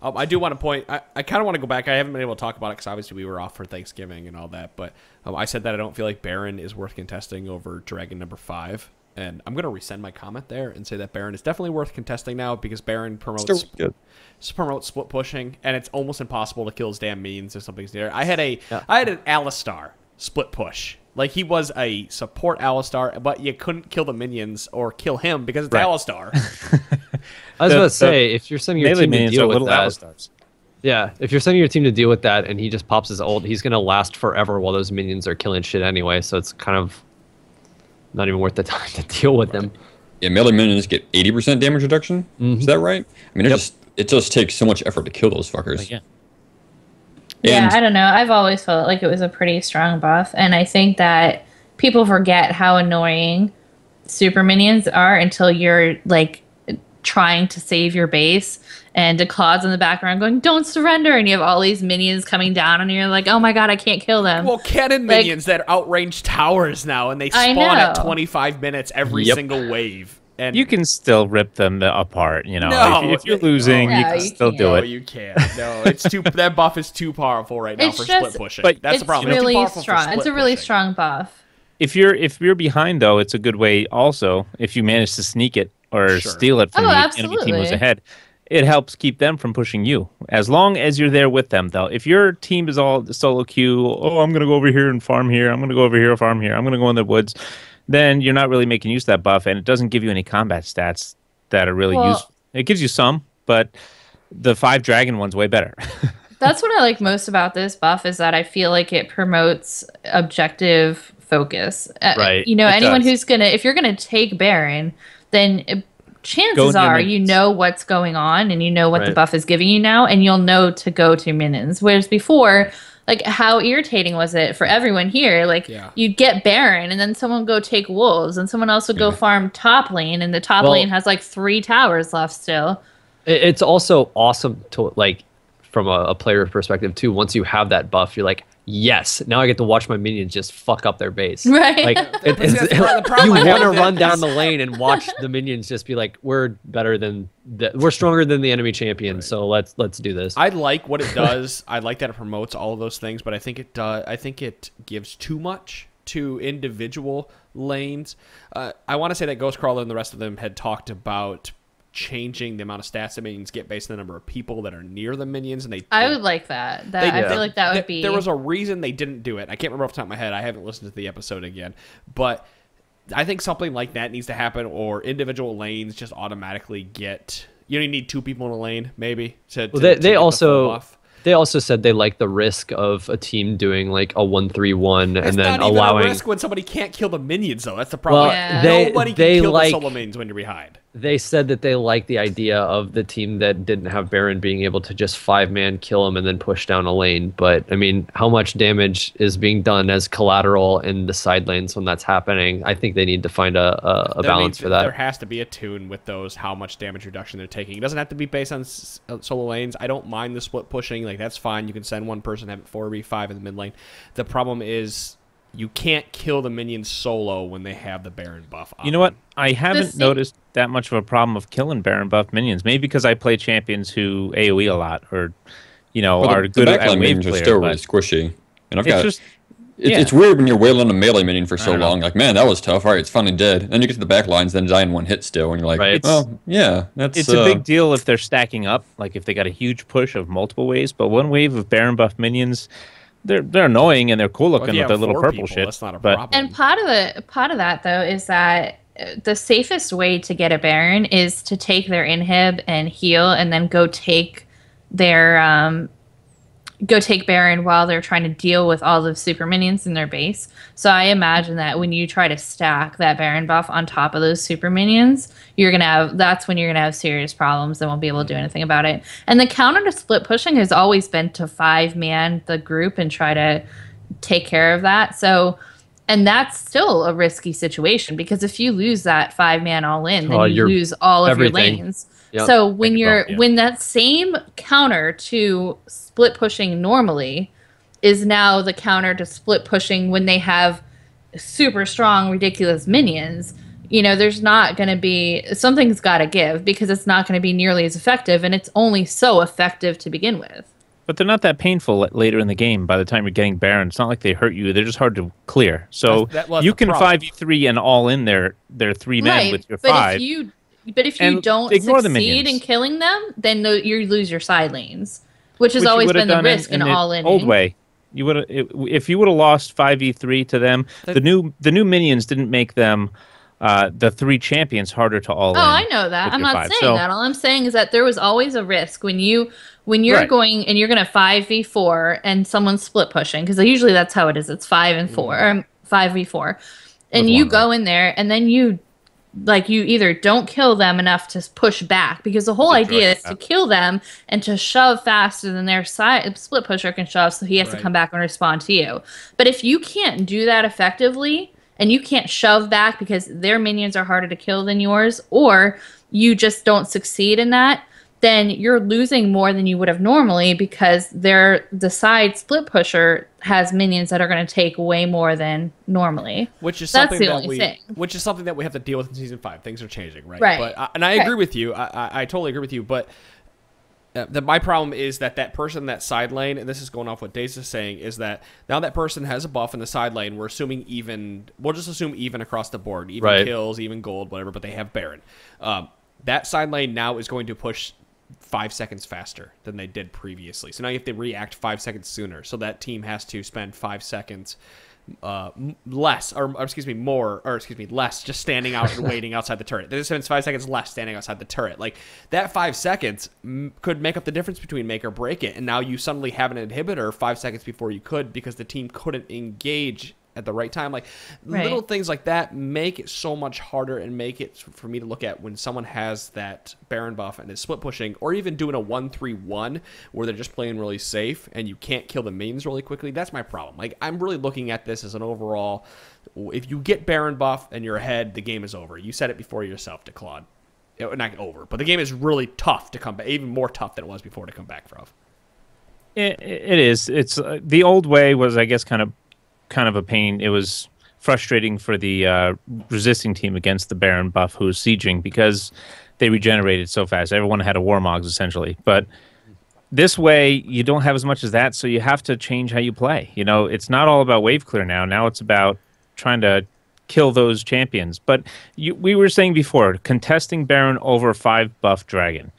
I do want to point, I kind of want to go back. I haven't been able to talk about it because obviously we were off for Thanksgiving and all that, but I said that I don't feel like Baron is worth contesting over Dragon number 5. And I'm going to resend my comment there and say that Baron is definitely worth contesting now because Baron promotes split pushing, and it's almost impossible to kill his damn minions if something's near. I had an Alistar split push. Like, he was a support Alistar, but you couldn't kill the minions or kill him because it's Alistar. I was about to say, if you're sending your team to deal with that, Alistars. Yeah, if you're sending your team to deal with that and he just pops his ult, he's going to last forever while those minions are killing shit anyway, so it's kind of not even worth the time to deal with them. Yeah, melee minions get 80% damage reduction. Is that right? I mean, it just takes so much effort to kill those fuckers. Yeah, I don't know. I've always felt like it was a pretty strong buff, and I think that people forget how annoying super minions are until you're like trying to save your base and Declaw's in the background going, "Don't surrender," and you have all these minions coming down and you're like, "Oh my god, I can't kill them." Well, cannon minions that outrange towers now, and they spawn at 25 minutes every single wave. And you can still rip them apart, you know. If you're losing, you can still do it. No, you can't. No, it's too. That buff is too powerful right now for split pushing. But that's the problem. It's really strong. It's a really strong buff. If you're behind though, it's a good way. Also, if you manage to sneak it or steal it from the enemy team who's ahead, it helps keep them from pushing you. As long as you're there with them, though. If your team is all solo queue, I'm going to go over here and farm here. I'm going to go over here and farm here. I'm going to go in the woods. Then you're not really making use of that buff, and it doesn't give you any combat stats that are really useful. It gives you some, but the 5 dragon one's way better. That's what I like most about this buff is that I feel like it promotes objective focus. Right. You know, anyone who's if you're gonna take Baron, then chances are you know what's going on and you know what the buff is giving you now, and you'll know to go to minions. Whereas before, like, how irritating was it for everyone here? Like, you'd get Baron, and then someone would go take Wolves, and someone else would go farm top lane, and the top lane has, like, 3 towers left still. It's also awesome to, like, from a player perspective, too. Once you have that buff, you're like, yes, now I get to watch my minions just fuck up their base. Right. Like, you want to run down the lane and watch the minions just be like, we're better than we're stronger than the enemy champion, so let's do this. I like what it does. I like that it promotes all of those things, but I think it does. I think it gives too much to individual lanes. I want to say that Ghostcrawler and the rest of them had talked about changing the amount of stats that minions get based on the number of people that are near the minions, and I would like that. I feel like that would be. There was a reason they didn't do it. I can't remember off the top of my head. I haven't listened to the episode again, but I think something like that needs to happen, or individual lanes just automatically get. You only need 2 people in a lane, maybe. They also said they like the risk of a team doing like a 1-3-1 and then not allowing. Even a risk when somebody can't kill the minions, though. That's the problem. Nobody can kill the solo minions when you're behind. They said that they like the idea of the team that didn't have Baron being able to just 5-man kill him and then push down a lane. But I mean, how much damage is being done as collateral in the side lanes when that's happening? I think they need to find a balance for that. There has to be a tune with those, how much damage reduction they're taking. It doesn't have to be based on solo lanes. I don't mind the split pushing. Like, that's fine. You can send one person, have it 4v5 in the mid lane. The problem is you can't kill the minions solo when they have the Baron buff on. You know what? I haven't noticed that much of a problem of killing Baron buff minions. Maybe because I play champions who AoE a lot, or are good at wave minions are still really squishy. And I've got. It's weird when you're wailing a melee minion for so long. Like, man, that was tough. All right, it's finally dead. And then you get to the back lines, then die in 1 hit still, and you're like, well, yeah, that's. It's a big deal if they're stacking up. Like, if they got a huge push of multiple waves, but one wave of Baron buff minions. They're annoying and they're cool looking with their little purple shit. That's not a problem. And part of that though is that the safest way to get a Baron is to take their inhib and heal, and then go take Baron while they're trying to deal with all the super minions in their base. So I imagine that when you try to stack that Baron buff on top of those super minions, that's when you're gonna have serious problems and won't be able to do anything about it. And the counter to split pushing has always been to 5-man the group and try to take care of that. So, and that's still a risky situation, because if you lose that 5-man all in, then you lose all of your lanes. Yep. So when that same counter to split pushing normally is now the counter to split pushing when they have super strong, ridiculous minions, there's not going to be, something's got to give, because it's not going to be nearly as effective, and it's only so effective to begin with. But they're not that painful later in the game. By the time you're getting Baron, it's not like they hurt you. They're just hard to clear. So you can 5v3 and all in their 3 men with your 5. But if you don't succeed in killing them, then you lose your side lanes, which has always been the risk in all in. Old way, you would if you would have lost 5v3 to them. The new minions didn't make them the 3 champions harder to all in. Oh, I know that. I'm not saying that. All I'm saying is that there was always a risk when you're going and you're going to 5v4 and someone's split pushing, because usually that's how it is. It's 5 and 4, 5v4, and you go in there and then you either don't kill them enough to push back, because the whole idea is to kill them and to shove faster than their split pusher can shove, so he has to come back and respond to you. But if you can't do that effectively, and you can't shove back because their minions are harder to kill than yours, or you just don't succeed in that, then you're losing more than you would have normally, because the side split pusher has minions that are going to take way more than normally. Which is something Which is something that we have to deal with in Season 5. Things are changing, right? But, and I agree with you. I totally agree with you. But my problem is that person in that side lane, and this is going off what Daze is saying, is that now that person has a buff in the side lane, we're assuming even. We'll just assume even across the board. Even kills, even gold, whatever, but they have Baron. That side lane now is going to push 5 seconds faster than they did previously. So now you have to react 5 seconds sooner. So that team has to spend 5 seconds less, less just standing out and waiting outside the turret. They just spend 5 seconds less standing outside the turret. Like, that 5 seconds could make up the difference between make or break it. And now you suddenly have an inhibitor 5 seconds before you could, because the team couldn't engage at the right time. Like, little things like that make it so much harder, and make it for me to look at when someone has that Baron buff and is split pushing, or even doing a 1-3-1 where they're just playing really safe and you can't kill the minions really quickly. That's my problem. Like, I'm really looking at this as an overall, if you get Baron buff and you're ahead, the game is over. You said it before yourself to Claude. Not over, but the game is really tough to come back, even more tough than it was before to come back from. It is. It's the old way was, I guess, kind of a pain. It was frustrating for the resisting team against the Baron buff who was sieging, because they regenerated so fast. Everyone had a Warmogs essentially. But this way, you don't have as much as that, so you have to change how you play. It's not all about wave clear now. Now it's about trying to kill those champions. But we were saying before, contesting Baron over 5 buff Dragon.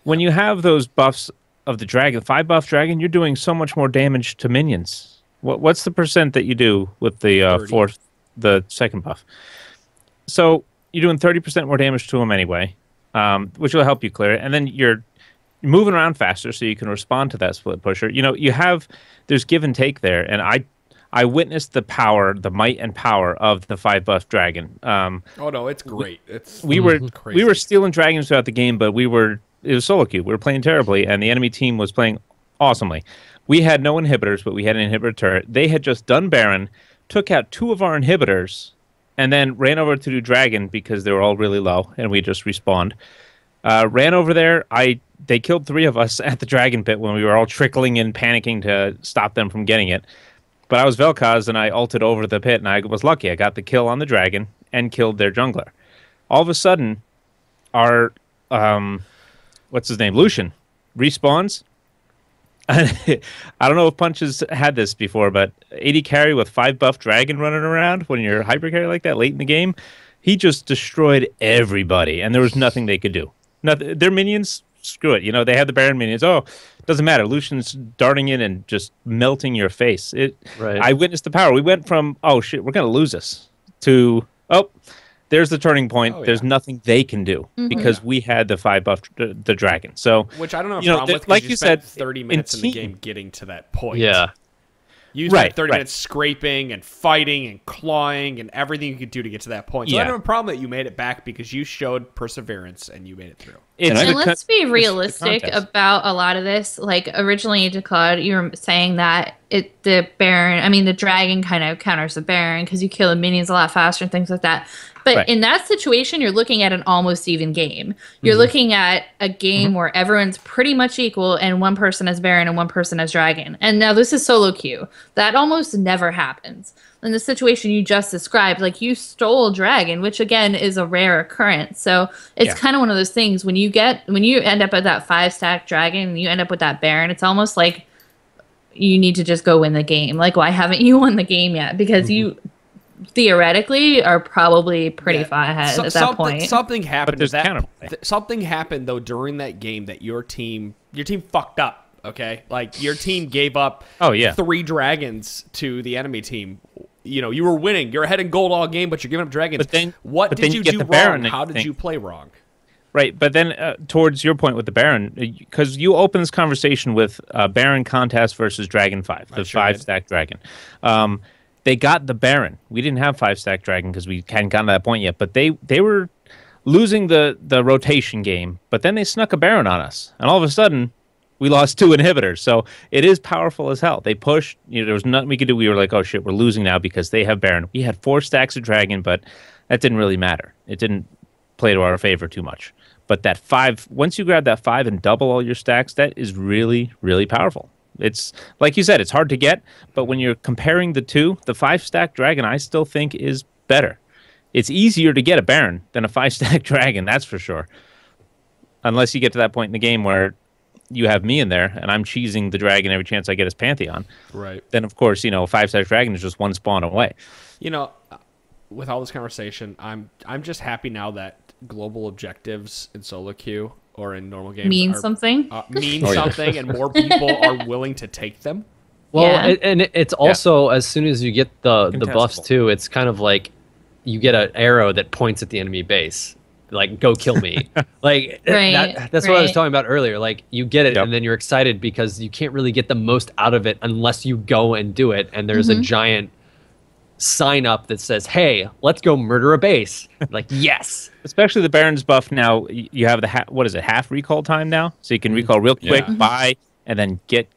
When you have those buffs of the Dragon, 5 buff Dragon, you're doing so much more damage to minions. What's the percent that you do with the the second buff? So you're doing 30% more damage to them anyway, which will help you clear it. And then you're moving around faster, so you can respond to that split pusher. There's give and take there, and I witnessed the might and power of the 5 buff Dragon. Oh no, it's great. We were stealing dragons throughout the game, but it was solo queue. We were playing terribly, and the enemy team was playing awesomely. We had no inhibitors, but we had an inhibitor turret. They had just done Baron, took out 2 of our inhibitors, and then ran over to do Dragon because they were all really low, and we just respawned. Ran over there. They killed 3 of us at the Dragon pit when we were all trickling in, panicking to stop them from getting it. But I was Vel'Koz, and I ulted over the pit, and I was lucky. I got the kill on the Dragon and killed their jungler. All of a sudden, our, what's his name, Lucian, respawns. I don't know if Punch has had this before, but 80 carry with 5 buff Dragon running around when you're hyper carry like that late in the game, he just destroyed everybody, and there was nothing they could do. Their minions, screw it. They had the Baron minions. Oh, doesn't matter. Lucian's darting in and just melting your face. I witnessed the power. We went from, oh shit, we're going to lose this, to, oh, there's the turning point. Oh, yeah. There's nothing they can do because we had the 5 buff the Dragon. So, which I don't know. Problem with, like you said, 30 minutes in the game getting to that point. Yeah, you spent 30 minutes scraping and fighting and clawing and everything you could do to get to that point. So I don't have a problem that you made it back because you showed perseverance and you made it through. And let's be realistic about a lot of this. Like, originally, Declaud, you were saying that the Dragon kind of counters the Baron because you kill the minions a lot faster and things like that. But in that situation, you're looking at an almost even game. You're looking at a game where everyone's pretty much equal and one person has Baron and one person has Dragon. And now this is solo queue. That almost never happens. In the situation you just described, like you stole Dragon, which again is a rare occurrence. So it's kind of one of those things when you end up at that 5-stack Dragon and you end up with that Baron, it's almost like you need to just go win the game. Like, why haven't you won the game yet? Because you theoretically are probably pretty far ahead at that point. Something happened. Something happened though during that game that your team fucked up. Okay, like your team gave up 3 dragons to the enemy team. You know, you were winning. You're ahead in gold all game, but you're giving up dragons. What did you do wrong? How did you play wrong? Right, but then towards your point with the Baron, because you opened this conversation with Baron contest versus Dragon 5, the 5-stack Dragon. They got the Baron. We didn't have 5-stack Dragon because we hadn't gotten to that point yet, but they were losing the rotation game, but then they snuck a Baron on us, and all of a sudden, we lost 2 inhibitors. So it is powerful as hell. They pushed. You know, there was nothing we could do. We were like, oh shit, we're losing now because they have Baron. We had 4 stacks of Dragon, but that didn't really matter. It didn't play to our favor too much. But that 5, once you grab that 5 and double all your stacks, that is really, really powerful. It's like you said, it's hard to get, but when you're comparing the two, the 5-stack Dragon I still think is better. It's easier to get a Baron than a 5-stack Dragon, that's for sure. Unless you get to that point in the game where you have me in there and I'm cheesing the Dragon every chance I get as Pantheon. Right. Then of course, you know, 5-stack Dragon is just 1 spawn away. You know, with all this conversation, I'm just happy now that global objectives in solo queue or in normal games mean something, and more people are willing to take them. Well, and it's also as soon as you get the buffs too, it's kind of like you get an arrow that points at the enemy base. Like, go kill me. Like, that's what I was talking about earlier. Like, you get it, and then you're excited because you can't really get the most out of it unless you go and do it. And there's a giant sign up that says, hey, let's go murder a base. Like, yes. Especially the Baron's buff now, you have the, half recall time now? So you can recall real quick, buy, and then get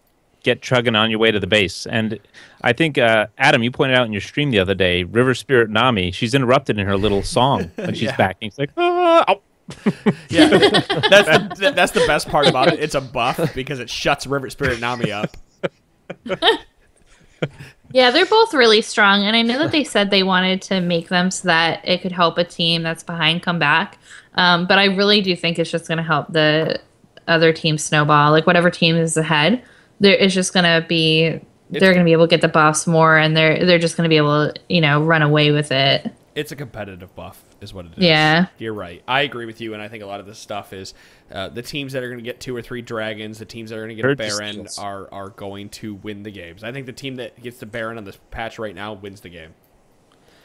chugging on your way to the base. And I think, Adam, you pointed out in your stream the other day, River Spirit Nami, she's interrupted in her little song when she's back. And she's like, oh. Yeah, that's the best part about it. It's a buff because it shuts River Spirit Nami up. Yeah, they're both really strong, and I know that they said they wanted to make them so that it could help a team that's behind come back. But I really do think it's just going to help the other team snowball. Like, whatever team is ahead, it's just going to be... They're going to be able to get the buffs more, and they're just going to be able to, you know, run away with it. It's a competitive buff, is what it is. Yeah. You're right. I agree with you, and I think a lot of this stuff is the teams that are going to get 2 or 3 dragons, the teams that are going to get a Baron are going to win the games. I think the team that gets the Baron on this patch right now wins the game.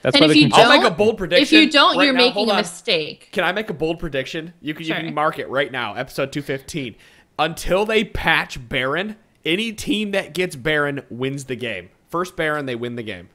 That's and why I'll make a bold prediction. If you don't, right you're now, making a mistake. Can I make a bold prediction? You can mark it right now, episode 215. Until they patch Baron, any team that gets Baron wins the game. First Baron, they win the game.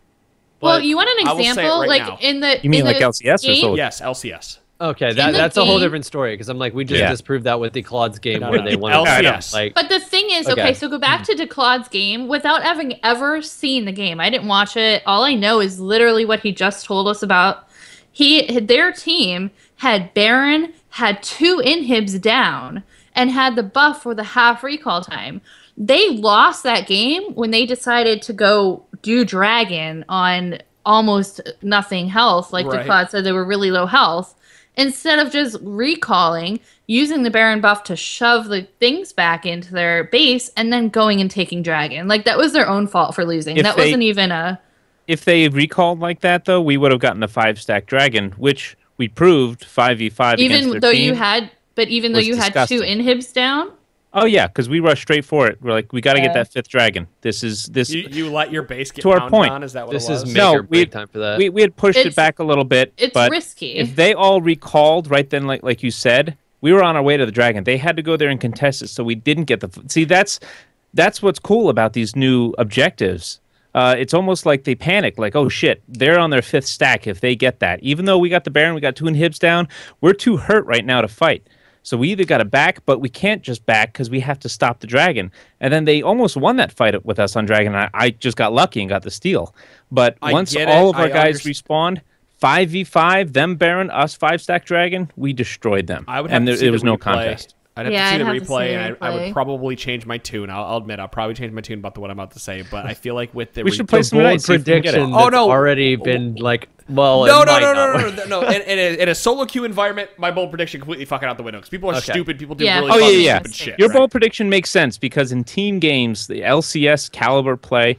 Well, you want an example? Right like now. in the You mean like LCS or Soul? Yes, LCS. Okay, that's a whole different story because I'm like, we just disproved that with the Claude's game where they won LCS. Like, but the thing is, okay, so go back to DeClaude's game without having ever seen the game. I didn't watch it. All I know is literally what he just told us about. Their team had Baron, had 2 inhibs down, and had the buff for the half recall time. They lost that game when they decided to go do Dragon on almost nothing health. Like DeClaude said, they were really low health. Instead of just recalling, using the Baron buff to shove the things back into their base, and then going and taking Dragon. Like, that was their own fault for losing. Wasn't even a... If they recalled like that, though, we would have gotten a 5-stack Dragon, which we proved 5v5 against their team. Even though you had 2 inhibs down? Oh, yeah, because we rushed straight for it. We're like, we got to get that 5th Dragon. This is... You let your base get to our point. On? Is that what this it was? is make or break time for that. We had pushed it back a little bit. It's but risky. If they all recalled right then, like you said, we were on our way to the Dragon. They had to go there and contest it, so we didn't get the... See, that's what's cool about these new objectives. It's almost like they panic, like, oh shit, they're on their 5th stack if they get that. Even though we got the Baron, we got 2 inhibs down, we're too hurt right now to fight. So we either got to back, but we can't just back because we have to stop the Dragon. And then they almost won that fight with us on Dragon. I just got lucky and got the steal. But once all of our guys respawned, 5v5, them Baron, us 5-stack Dragon, we destroyed them. I would have to see there was the no replay. contest. I'd have to see the replay, and I would probably change my tune. I'll admit, I'll probably change my tune about what I'm about to say, but I feel like with the we should play some bold prediction that's already been like, well, no. In a solo queue environment, my bold prediction completely fucking out the window because people are stupid. People do really stupid shit. Your bold prediction makes sense because in team games, the LCS caliber play.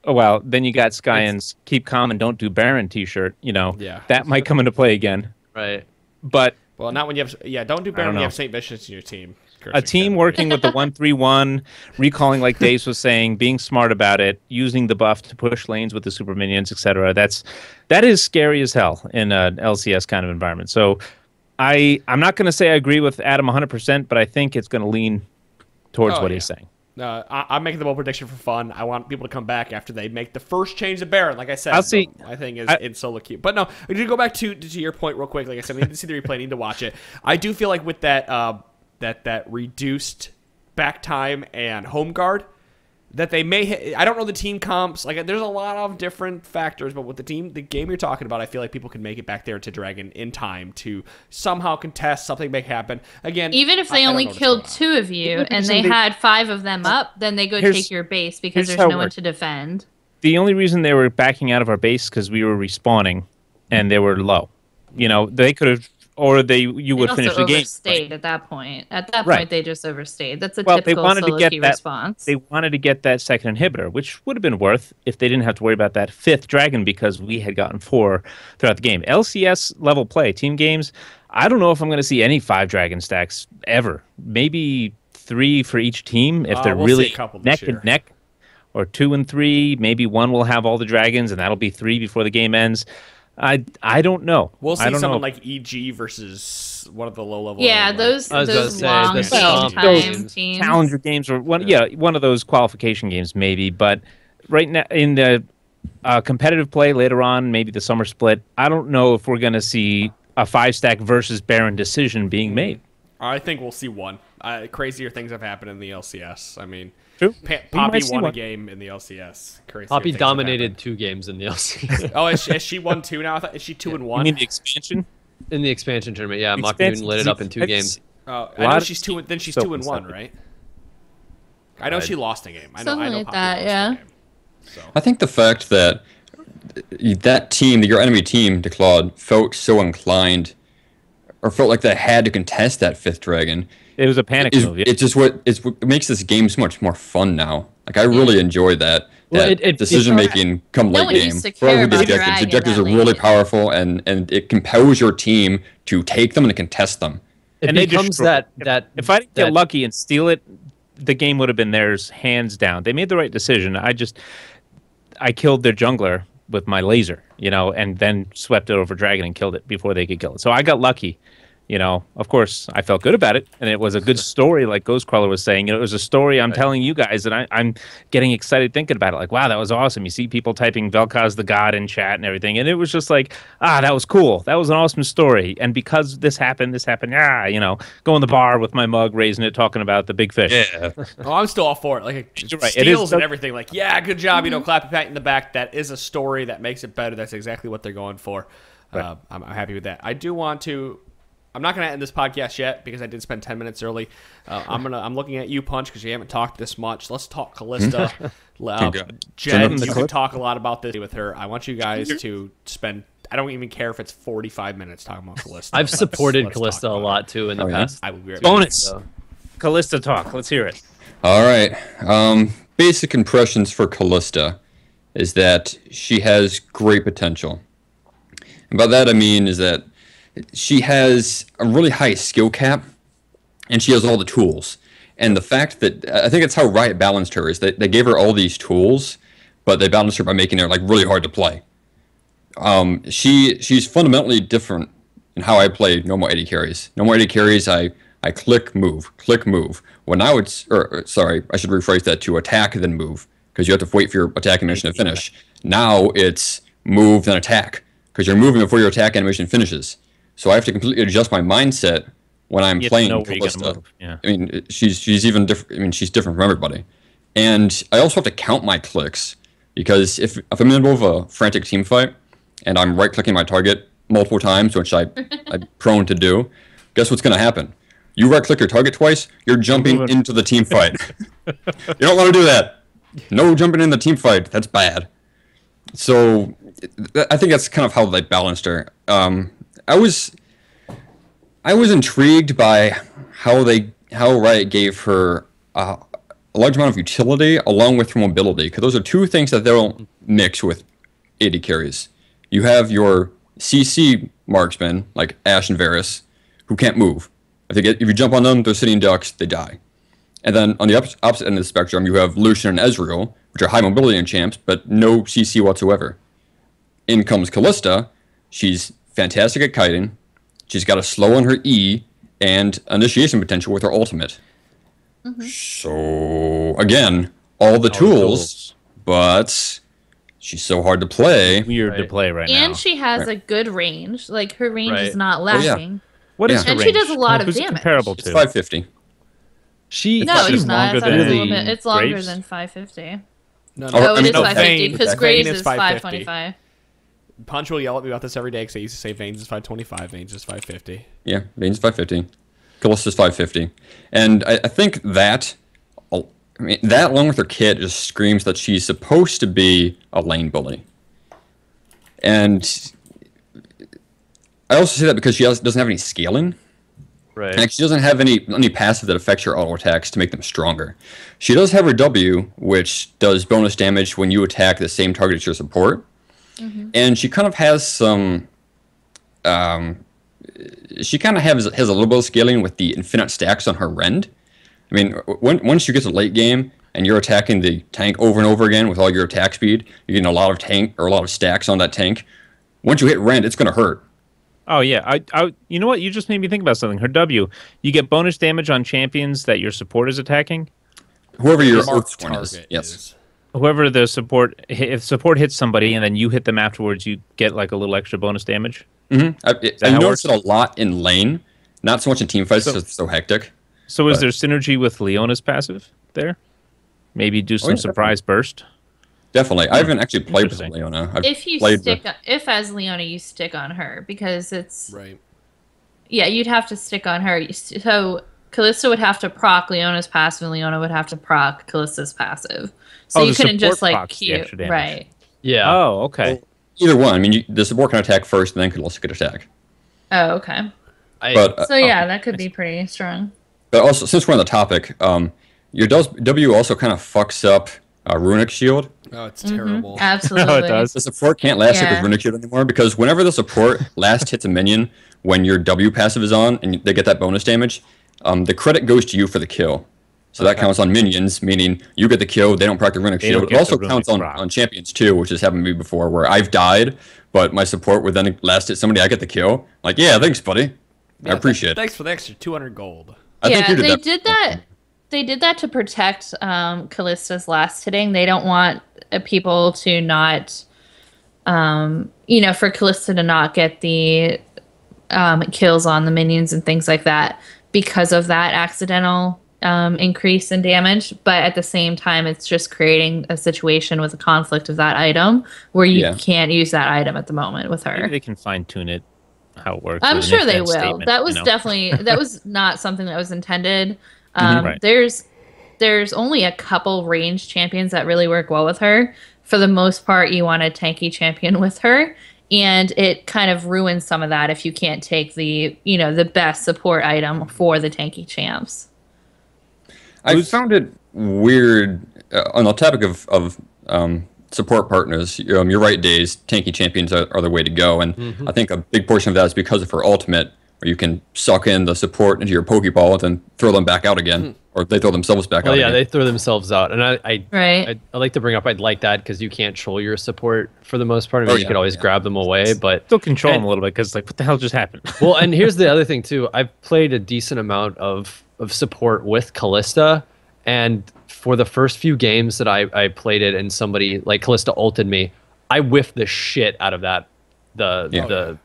Oh well, then you got Skyen's "Keep Calm and Don't Do Baron" T-shirt. That might come into play again. Right, but. Well, not when you have... don't do Baron when you have St. Vicious in your team. A team working with the 1-3-1, recalling like Daves was saying, being smart about it, using the buff to push lanes with the super minions, etc. That is scary as hell in an LCS kind of environment. So I'm not going to say I agree with Adam 100%, but I think it's going to lean towards what he's saying. I'm making the bold prediction for fun. I want people to come back after they make the first change to Baron. Like I said, I'll see. I think is in solo queue. But no, I need to go back to your point real quick. Like I said, I need to see the replay. I need to watch it. I do feel like with that that reduced back time and home guard, that they may hit, I don't know the team comps. Like there's a lot of different factors, but with the game you're talking about, I feel like people can make it back there to Dragon in time to somehow contest. Something may happen again. Even if they only killed 2 of you and they had 5 of them up, then they go take your base because there's no one to defend. The only reason they were backing out of our base because we were respawning and they were low. They could have. Or you would finish the game. Overstayed at that point. At that point, they just overstayed. That's a typical solo queue response. They wanted to get that second inhibitor, which would have been worth if they didn't have to worry about that 5th dragon because we had gotten 4 throughout the game. LCS level play, team games, I don't know if I'm going to see any 5 dragon stacks ever. Maybe 3 for each team if they're really neck and neck. Or 2 and 3. Maybe 1 will have all the dragons, and that'll be 3 before the game ends. I don't know. We'll see someone like EG versus one of the low level. Yeah, those long game teams. Challenger games or one of those qualification games maybe. But right now in the competitive play later on, maybe the summer split, I don't know if we're going to see a 5-stack versus Baron decision being made. I think we'll see one. Crazier things have happened in the LCS. I mean. True. Poppy won a game in the LCS. Crazy. Poppy dominated 2 games in the LCS. Oh, has she won 2 now? Is she 2-1? You mean the expansion? In the expansion tournament, yeah. Mock Newton lit it up in 2 games. I know she's 2. Then she's 2-1, right? I know she lost a game. I know like Poppy that, lost a game. So. I think the fact that team, your enemy team, DeClaude, felt so inclined, or felt like they had to contest that 5th dragon. It was a panic move. It's just what makes this game so much more fun now. Like I really enjoy that decision making come late game. For all the objectives, objectives are really powerful, and it compels your team to take them and to contest them. It becomes that if I didn't get lucky and steal it, the game would have been theirs hands down. They made the right decision. I killed their jungler with my laser, and then swept it over Dragon and killed it before they could kill it. So I got lucky. Of course, I felt good about it, and it was a good story, like Ghostcrawler was saying. It was a story I'm telling you guys, and I'm getting excited thinking about it. Like, wow, that was awesome. You see people typing Vel'Koz the God in chat and everything, and it was just like, that was cool. That was an awesome story. And because this happened, go in the bar with my mug, raising it, talking about the big fish. Yeah. I'm still all for it. Like, steals and everything. Like, yeah, good job. Clap your pat in the back. That is a story that makes it better. That's exactly what they're going for. Right. I'm happy with that. I do want to... I'm not going to end this podcast yet because I did spend 10 minutes early. I'm looking at you, Punch, because you haven't talked this much. Let's talk Kalista. Jen, you can talk a lot about this with her. I want you guys to spend... I don't even care if it's 45 minutes talking about Kalista. I've supported Kalista a lot, too, in the past. I would be right Bonus! Kalista talk. Let's hear it. All right. Basic impressions for Kalista is that she has great potential. And by that I mean is that she has a really high skill cap, and she has all the tools. And the fact that I think that's how Riot balanced her is that they gave her all these tools, but they balanced her by making her like really hard to play. She's fundamentally different in how I play normal AD carries. Normal AD carries, I click move. When I would, sorry, I should rephrase that to attack then move, because you have to wait for your attack animation to finish. Now it's move then attack, because you're moving before your attack animation finishes. So I have to completely adjust my mindset when I'm playing Kalista. Yeah. I mean, she's even different. I mean, she's different from everybody. And I also have to count my clicks, because if I'm in the middle of a frantic team fight and I'm right-clicking my target multiple times, which I'm prone to do, guess what's going to happen? You right-click your target twice, you're jumping into the team fight. You don't want to do that. No jumping in the team fight. That's bad. So I think that's kind of how they balanced her. I was intrigued by how Riot gave her a large amount of utility along with her mobility, because those are two things that they don't mix with AD carries. You have your CC marksmen like Ashe and Varus, who can't move. If you jump on them, they're sitting ducks, they die. And then on the opposite end of the spectrum, you have Lucian and Ezreal, which are high mobility enchants, but no CC whatsoever. In comes Kalista. She's fantastic at kiting. She's got a slow on her E and initiation potential with her ultimate. So, again, all the tools, but she's so hard to play. Weird to play right now. And she has a good range. Like, her range is not lacking. What is her and range? she does a lot of Who's it damage. comparable to? It's 550. It's not. It's longer Graves? than 550. No, It is 550 Vayne- because Vayne Graves is is 550. 525. Punch will yell at me about this every day because I used to say Vayne's is 525, Vayne's is 550. Yeah, Vayne's 550. Kalista's 550. And I think that along with her kit just screams that she's supposed to be a lane bully. And I also say that because she doesn't have any scaling. Right. And she doesn't have any passive that affects your auto attacks to make them stronger. She does have her W, which does bonus damage when you attack the same target as your support. And she kind of has some... she kind of has a little bit of scaling with the infinite stacks on her rend. I mean, once you get to late game and you're attacking the tank over and over again with all your attack speed, you're getting a lot of stacks on that tank. Once you hit rend, it's going to hurt. Oh yeah, you know what? You just made me think about something. Her W, you get bonus damage on champions that your support is attacking. Whoever your Marked Oath is. target Yes. is. Whoever the support, if support hits somebody and then you hit them afterwards, you get like a little extra bonus damage. I how noticed it a lot in lane, not so much in team fights because it's so hectic. So is there synergy with Leona's passive there? Maybe do some surprise burst. Definitely. I haven't actually played with Leona. If as Leona you stick on her, because it's Right. Yeah, you'd have to stick on her. So Kalista would have to proc Leona's passive, and Leona would have to proc Kalista's passive. So you couldn't just like procs the extra damage. right. Yeah. Oh, okay. Either one. I mean, the support can attack first, and then Kalista could attack. Oh, okay. But So yeah, that could be pretty strong. But also, since we're on the topic, your W also kind of fucks up Runic Shield. Oh, it's terrible. Absolutely. Oh, it does. The support can't last it Yeah. with Runic Shield anymore because whenever the support last hits a minion when your W passive is on and they get that bonus damage, the credit goes to you for the kill. So that counts on minions, meaning you get the kill, they don't proc the Runic Shield. It also counts on champions too, which has happened to me before, where I've died, but my support would then last hit somebody, I get the kill. Like, yeah, thanks, buddy. I appreciate it. Thanks for the extra 200 gold. I think Yeah, you they that. did that. They did that to protect Kalista's last hitting. They don't want people to not, for Kalista to not get the kills on the minions and things like that because of that accidental increase in damage. But at the same time, it's just creating a situation with a conflict of that item where you can't use that item at the moment with her. Maybe they can fine tune it how it works. I'm with an sure they if-then will. statement, That was you know? definitely that was not something that was intended. Right. There's only a couple ranged champions that really work well with her. For the most part, you want a tanky champion with her, and it kind of ruins some of that if you can't take the best support item for the tanky champs. I found it weird on the topic of support partners. You're right, Days. Tanky champions are the way to go, and I think a big portion of that is because of her ultimate, where you can suck in the support into your Pokeball and then throw them back out again, or they throw themselves back out. Oh yeah, again. they throw themselves out, and I like to bring up. I'd like that because you can't troll your support for the most part. I mean, you could always grab them away, but Still control them a little bit because like, what the hell just happened? well, and here's the other thing too. I've played a decent amount of support with Kalista, and for the first few games that I played it, and somebody like Kalista ulted me, I whiffed the shit out of that the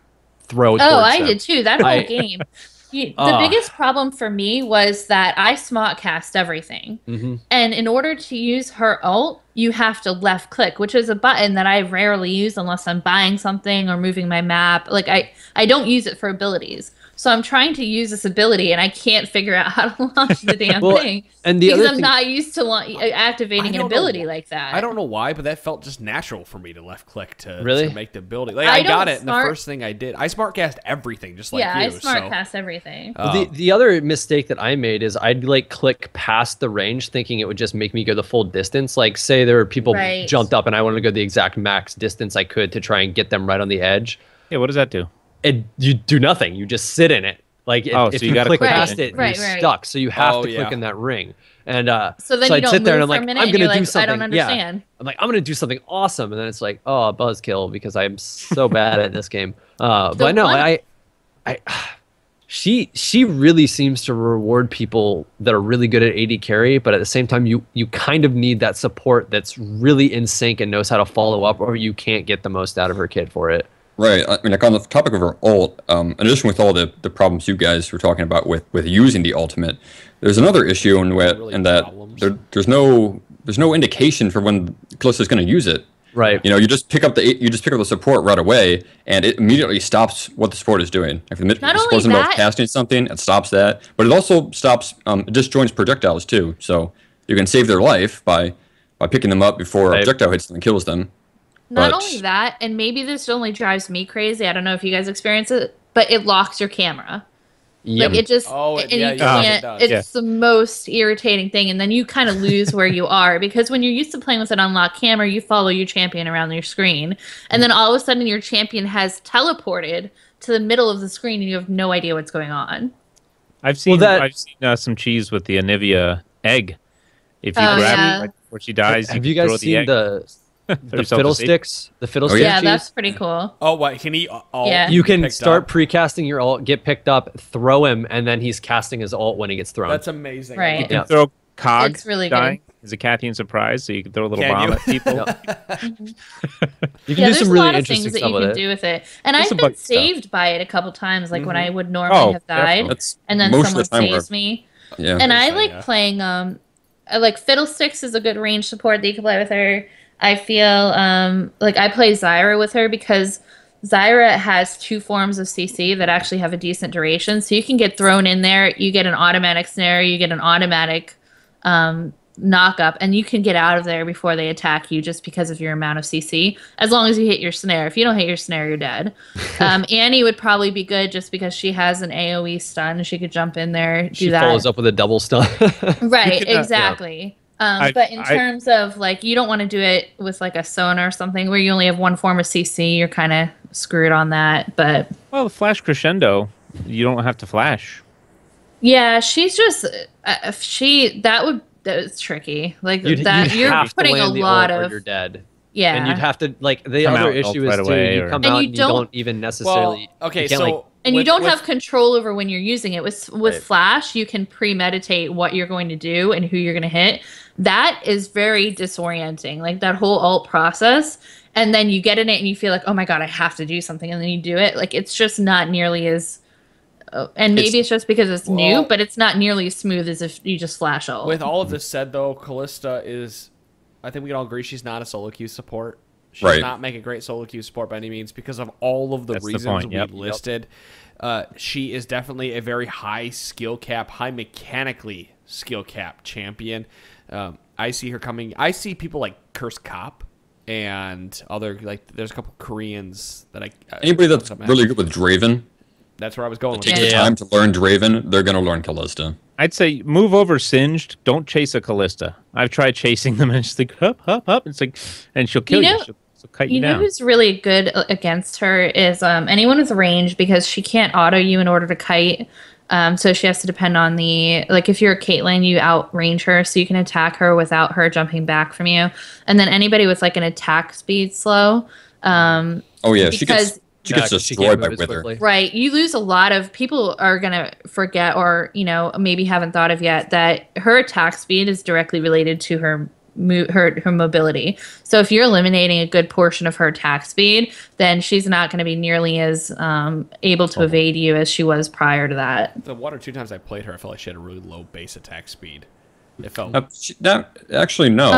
throw. Oh, I did too. That whole game. The biggest problem for me was that I smart cast everything. And in order to use her ult, you have to left click, which is a button that I rarely use unless I'm buying something or moving my map. Like I don't use it for abilities. So I'm trying to use this ability and I can't figure out how to launch the damn thing. And because I'm not used to activating an ability like that. I don't know why, but that felt just natural for me to left click to make the ability. Like I got it, and the first thing I did, I smart cast everything just like you. Yeah, I smart cast everything. The other mistake that I made is I'd like click past the range thinking it would just make me go the full distance. Like say there were people jumped up and I wanted to go the exact max distance I could to try and get them right on the edge. Yeah, what does that do? You do nothing. You just sit in it. Like if so you gotta click click past it, you're stuck. So you have to click in that ring. And so then you I'd don't sit there and move I'm for a like, minute I'm and gonna you're do like, something. I don't understand. Yeah. I'm like, I'm gonna do something awesome, and then it's like, oh, buzzkill because I'm so bad at this game. But no, she really seems to reward people that are really good at AD carry, but at the same time, you kind of need that support that's really in sync and knows how to follow up, or you can't get the most out of her kid for it. Right. I mean, like on the topic of her ult, in addition with all the problems you guys were talking about with using the ultimate, there's another issue in that there's no indication for when Kalista's going to use it. Right. You know, you just pick up the support right away, and it immediately stops what the support is doing. If the support's about casting something, it stops that. But it also stops disjoints projectiles too. So you can save their life by picking them up before a projectile hits them and kills them. Not only that, and maybe this only drives me crazy. I don't know if you guys experience it, but it locks your camera. Yep. Like it just, you can't. It's the most irritating thing, and then you kind of lose where you are because when you're used to playing with an unlocked camera, you follow your champion around your screen, and then all of a sudden your champion has teleported to the middle of the screen, and you have no idea what's going on. I've seen some cheese with the Anivia egg. If you grab it before she dies, have you guys seen the fiddlesticks? The fiddlesticks. Yeah, that's pretty cool. Oh, what? Can he? You can start pre-casting your ult, get picked up, throw him, and then he's casting his ult when he gets thrown. That's amazing. Right. You can throw Cog. It's really dying. good. Is a Cathian surprise, so you can throw a little bomb at people. You can do some really interesting things that stuff you with can it. do with it, and I've been saved by it a couple times, like when I would normally have died, and then someone saves me. Yeah. And I like playing. Like Fiddlesticks is a good range support that you can play with her. I feel like I play Zyra with her because Zyra has 2 forms of CC that actually have a decent duration. So you can get thrown in there, you get an automatic snare, you get an automatic knock up, and you can get out of there before they attack you just because of your amount of CC, as long as you hit your snare. If you don't hit your snare, you're dead. Annie would probably be good just because she has an AoE stun. She could jump in there, do that. She follows up with a double stun. Right, exactly. But in terms of, like, you don't want to do it with, like, a Sona or something where you only have 1 form of CC. You're kind of screwed on that, but... Well, Flash Crescendo, you don't have to flash. Yeah, she's just... That was tricky. Like, you're putting a lot of... You're dead. Yeah. And you'd have to, like, the other issue is, you come out and you don't even necessarily... Well, okay, and you don't have control over when you're using it. With Flash, you can premeditate what you're going to do and who you're going to hit. That is very disorienting, like that whole ult process. And then you get in it and you feel like, oh my god, I have to do something, and then you do it. Like, it's just not nearly as... and maybe it's just because it's new, but it's not nearly as smooth as if you just flash ult. With all of this said, though, Kalista is... I think we can all agree she's not a solo queue support. She's not making a great solo queue support by any means because of all of the reasons we listed. She is definitely a very high skill cap, high mechanically skill cap champion. I see her coming. I see people like Curse Cop and other, like, there's a couple Koreans that anybody that's really good with Draven. That's where I was going. Take the time to learn Draven. They're going to learn Kalista. I'd say move over Singed. Don't chase a Kalista. I've tried chasing them, and it's like up. It's like, and she'll kill you. She'll cut you down. You know who's really good against her is anyone with range, because she can't auto you in order to kite. So she has to depend on like, if you're a Caitlyn, you outrange her, so you can attack her without her jumping back from you. And then anybody with, like, an attack speed slow. She gets destroyed by Wither. Right. You lose a lot of... People are going to forget, or, maybe haven't thought of yet, that her attack speed is directly related to her her mobility. So if you're eliminating a good portion of her attack speed, then she's not going to be nearly as able to evade you as she was prior to that. The 1 or 2 times I played her, I felt like she had a really low base attack speed. It felt actually no.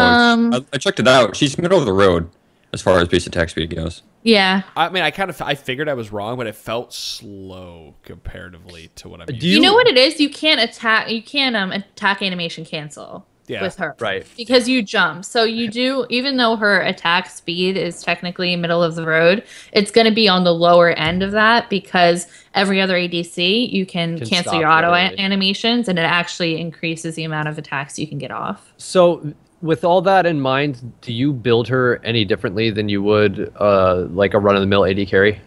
I checked it out. She's middle of the road as far as base attack speed goes. Yeah. I mean, I figured I was wrong, but it felt slow comparatively to what I'm used to. You know what it is? You can't attack. You can attack animation cancel with her, right? Because you jump. So you do, even though her attack speed is technically middle of the road, it's going to be on the lower end of that because every other ADC you can cancel your auto animations, and it actually increases the amount of attacks you can get off. So with all that in mind, do you build her any differently than you would like a run-of-the-mill AD carry?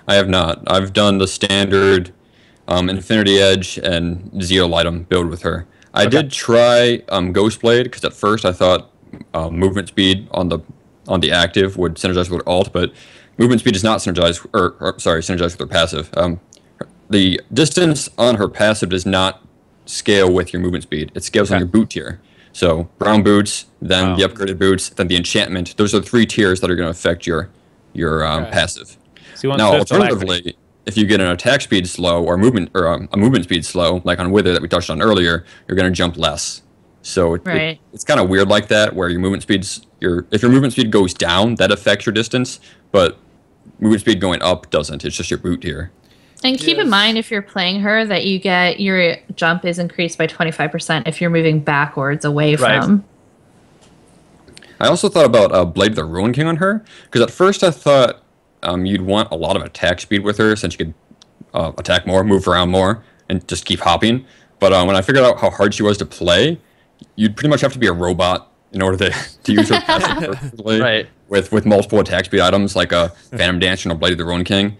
I have not. I've done the standard Infinity Edge and Zeolitem build with her. I did try Ghostblade because at first I thought movement speed on the active would synergize with her ult, but movement speed does not synergize, synergize with her passive. The distance on her passive does not scale with your movement speed. It scales on your boot tier. So brown boots, then the upgraded boots, then the enchantment. Those are the 3 tiers that are going to affect your passive. So now, alternatively, if you get an attack speed slow or a movement speed slow, like on Wither that we touched on earlier, you're going to jump less. So it's kind of weird like that, where your movement speeds, if your movement speed goes down, that affects your distance, but movement speed going up doesn't. It's just your boot tier. And keep in mind, if you're playing her, that you get your jump is increased by 25% if you're moving backwards away from. I also thought about Blade the Ruin King on her, because at first I thought you'd want a lot of attack speed with her, since you could attack more, move around more, and just keep hopping. But when I figured out how hard she was to play, you'd pretty much have to be a robot in order to use her passive perfectly with multiple attack speed items like a Phantom Dancer and a Blade of the Ruin King.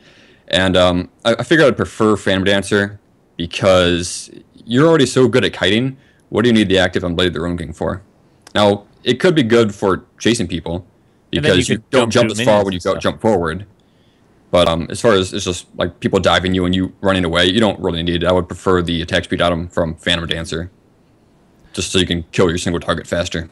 And I figured I'd prefer Phantom Dancer because you're already so good at kiting. What do you need the active on Blade of the Ruin King for? Now, it could be good for chasing people because you don't jump as far when you jump forward. But as far as it's just like people diving you and you running away, you don't really need it. I would prefer the attack speed item from Phantom Dancer, just so you can kill your single target faster.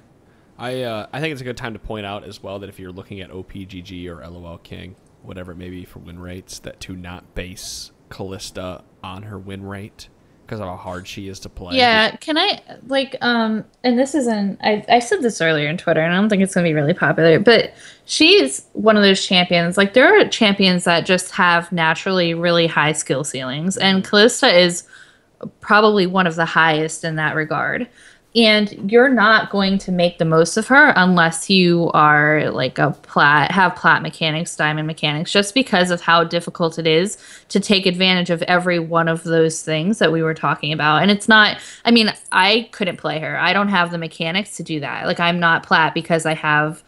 I think it's a good time to point out as well that if you're looking at OPGG or LOL King, whatever it may be for win rates, that to not base Kalista on her win rate because of how hard she is to play. Yeah, can I, and this isn't, I said this earlier on Twitter, and I don't think it's going to be really popular, but she's one of those champions. Like, there are champions that just have naturally really high skill ceilings, and Kalista is probably one of the highest in that regard. And you're not going to make the most of her unless you are like have plat mechanics, diamond mechanics, just because of how difficult it is to take advantage of every one of those things that we were talking about. And it's not, I mean, I couldn't play her. I don't have the mechanics to do that. Like, I'm not plat because I have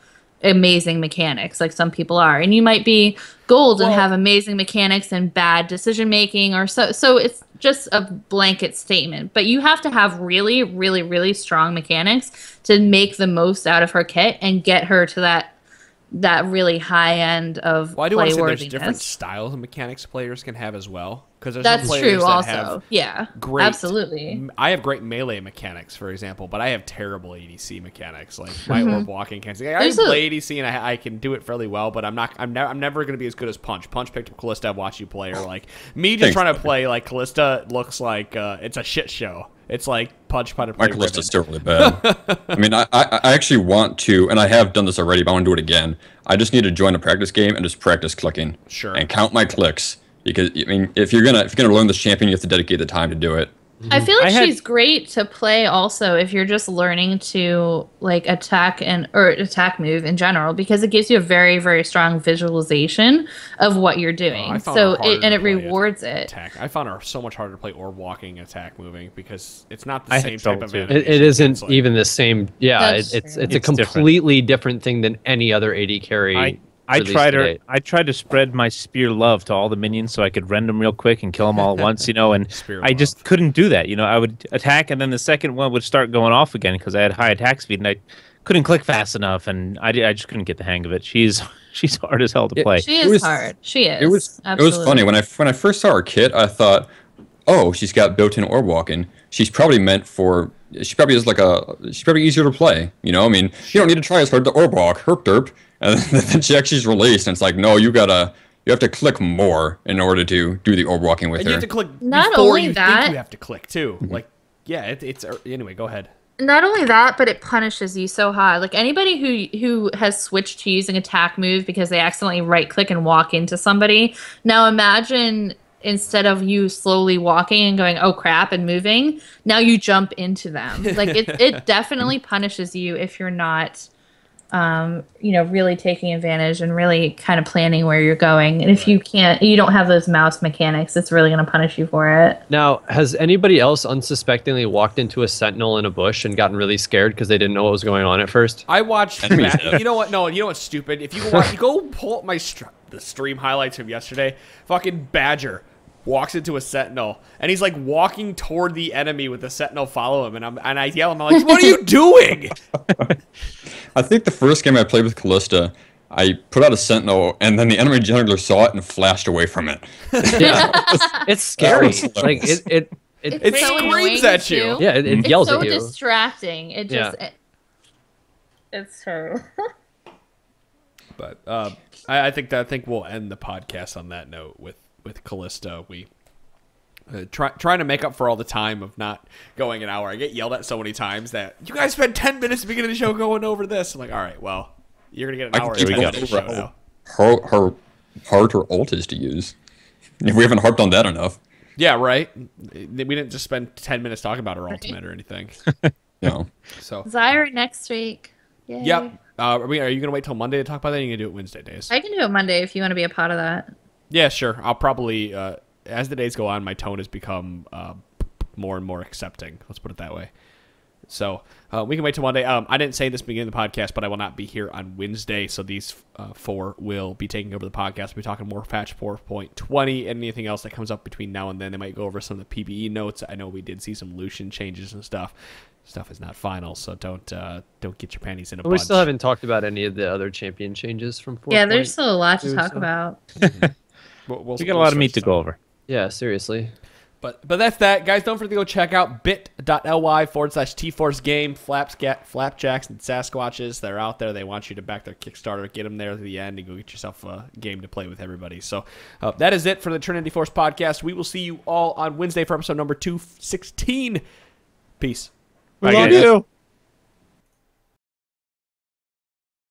amazing mechanics like some people are. And you might be gold and have amazing mechanics and bad decision making or so it's just a blanket statement, but you have to have really, really, really strong mechanics to make the most out of her kit and get her to that really high end of I do want to say there's different styles of mechanics players can have as well. Because there's some players that have great, absolutely. I have great melee mechanics, for example, but I have terrible ADC mechanics. Like my orb walking can't see. I can play ADC and I can do it fairly well, but I'm never going to be as good as Punch. Punch picked up Kalista. I've watched you play her. Like me just trying to play like Kalista looks like it's a shit show. It's like Punch trying to play. My Kalista's still really bad. I mean, I actually want to, and I have done this already, but I want to do it again. I just need to join a practice game and just practice clicking. Sure. And count my clicks. Because I mean, if you're gonna learn this champion, you have to dedicate the time to do it. I feel like she's great to play also if you're just learning to like attack move in general, because it gives you a very, very strong visualization of what you're doing. It rewards it. Attack. I found her so much harder to play orb walking, attack moving, because it's not the same type of animation. It isn't even the same. Yeah, it's a completely different thing than any other AD carry. I tried to spread my spear love to all the minions so I could rend them real quick and kill them all at once, and I just couldn't do that. I would attack, and then the second one would start going off again because I had high attack speed, and I couldn't click fast enough, and I just couldn't get the hang of it. She's hard as hell to play. She is hard. She is. It was funny when I first saw her kit. I thought, oh, she's got built-in orb walking. She's probably meant for she probably is she's probably easier to play. You know, I mean, you don't need to try as hard to orb walk, herp derp, and then she actually's released, and it's like, no, you have to click more in order to do the orb walking with and her. You have to click Not before only you that, think you have to click too. Like, yeah, it's anyway. Go ahead. Not only that, but it punishes you so high. Like anybody who has switched to using attack move because they accidentally right click and walk into somebody. Now imagine instead of you slowly walking and going, oh crap, and moving, now you jump into them. Like it definitely punishes you if you're not really taking advantage and really kind of planning where you're going. And if you don't have those mouse mechanics, it's really going to punish you for it. Now, has anybody else unsuspectingly walked into a sentinel in a bush and gotten really scared because they didn't know what was going on at first? I watched that. You know what? No, you know what's stupid? If you go pull up the stream highlights from yesterday, fucking Badger walks into a sentinel and he's like walking toward the enemy with the sentinel follow him, and I yell at him, I'm like, what are you doing? I think the first game I played with Kalista, I put out a sentinel and then the enemy jungler saw it and flashed away from it. Yeah. It's scary. Like it so screams at you. too. Yeah, it yells at you. It's so distracting. It just it's terrible. But I think we'll end the podcast on that note with Kalista. We trying to make up for all the time of not going an hour. I get yelled at so many times that you guys spent 10 minutes at the beginning of the show going over this. I'm like, all right, well, you're gonna get an hour and 10 minutes show now. How hard her ult is to use. If we haven't harped on that enough. Yeah, right. We didn't just spend 10 minutes talking about her ultimate or anything. No. So Zyra next week. Yay. Yep. Are you gonna wait till Monday to talk about that? Or are you gonna do it Wednesday days? I can do it Monday if you want to be a part of that. Yeah, sure. I'll probably, as the days go on, my tone has become more and more accepting. Let's put it that way. So we can wait till Monday. I didn't say this at the beginning of the podcast, but I will not be here on Wednesday, so these four will be taking over the podcast. We'll be talking more patch 4.20 and anything else that comes up between now and then. They might go over some of the PvE notes. I know we did see some Lucian changes and stuff. Stuff is not final, so don't get your panties in a bunch. We still haven't talked about any of the other champion changes from 4. Yeah, there's still a lot to talk about. We got a lot of meat to go over. Yeah, seriously. But that's that. Guys, don't forget to go check out bit.ly/T-Force game. Flapjacks and Sasquatches. They're out there. They want you to back their Kickstarter. Get them there to the end and go get yourself a game to play with everybody. So that is it for the Trinity Force podcast. We will see you all on Wednesday for episode number 216. Peace. Love you.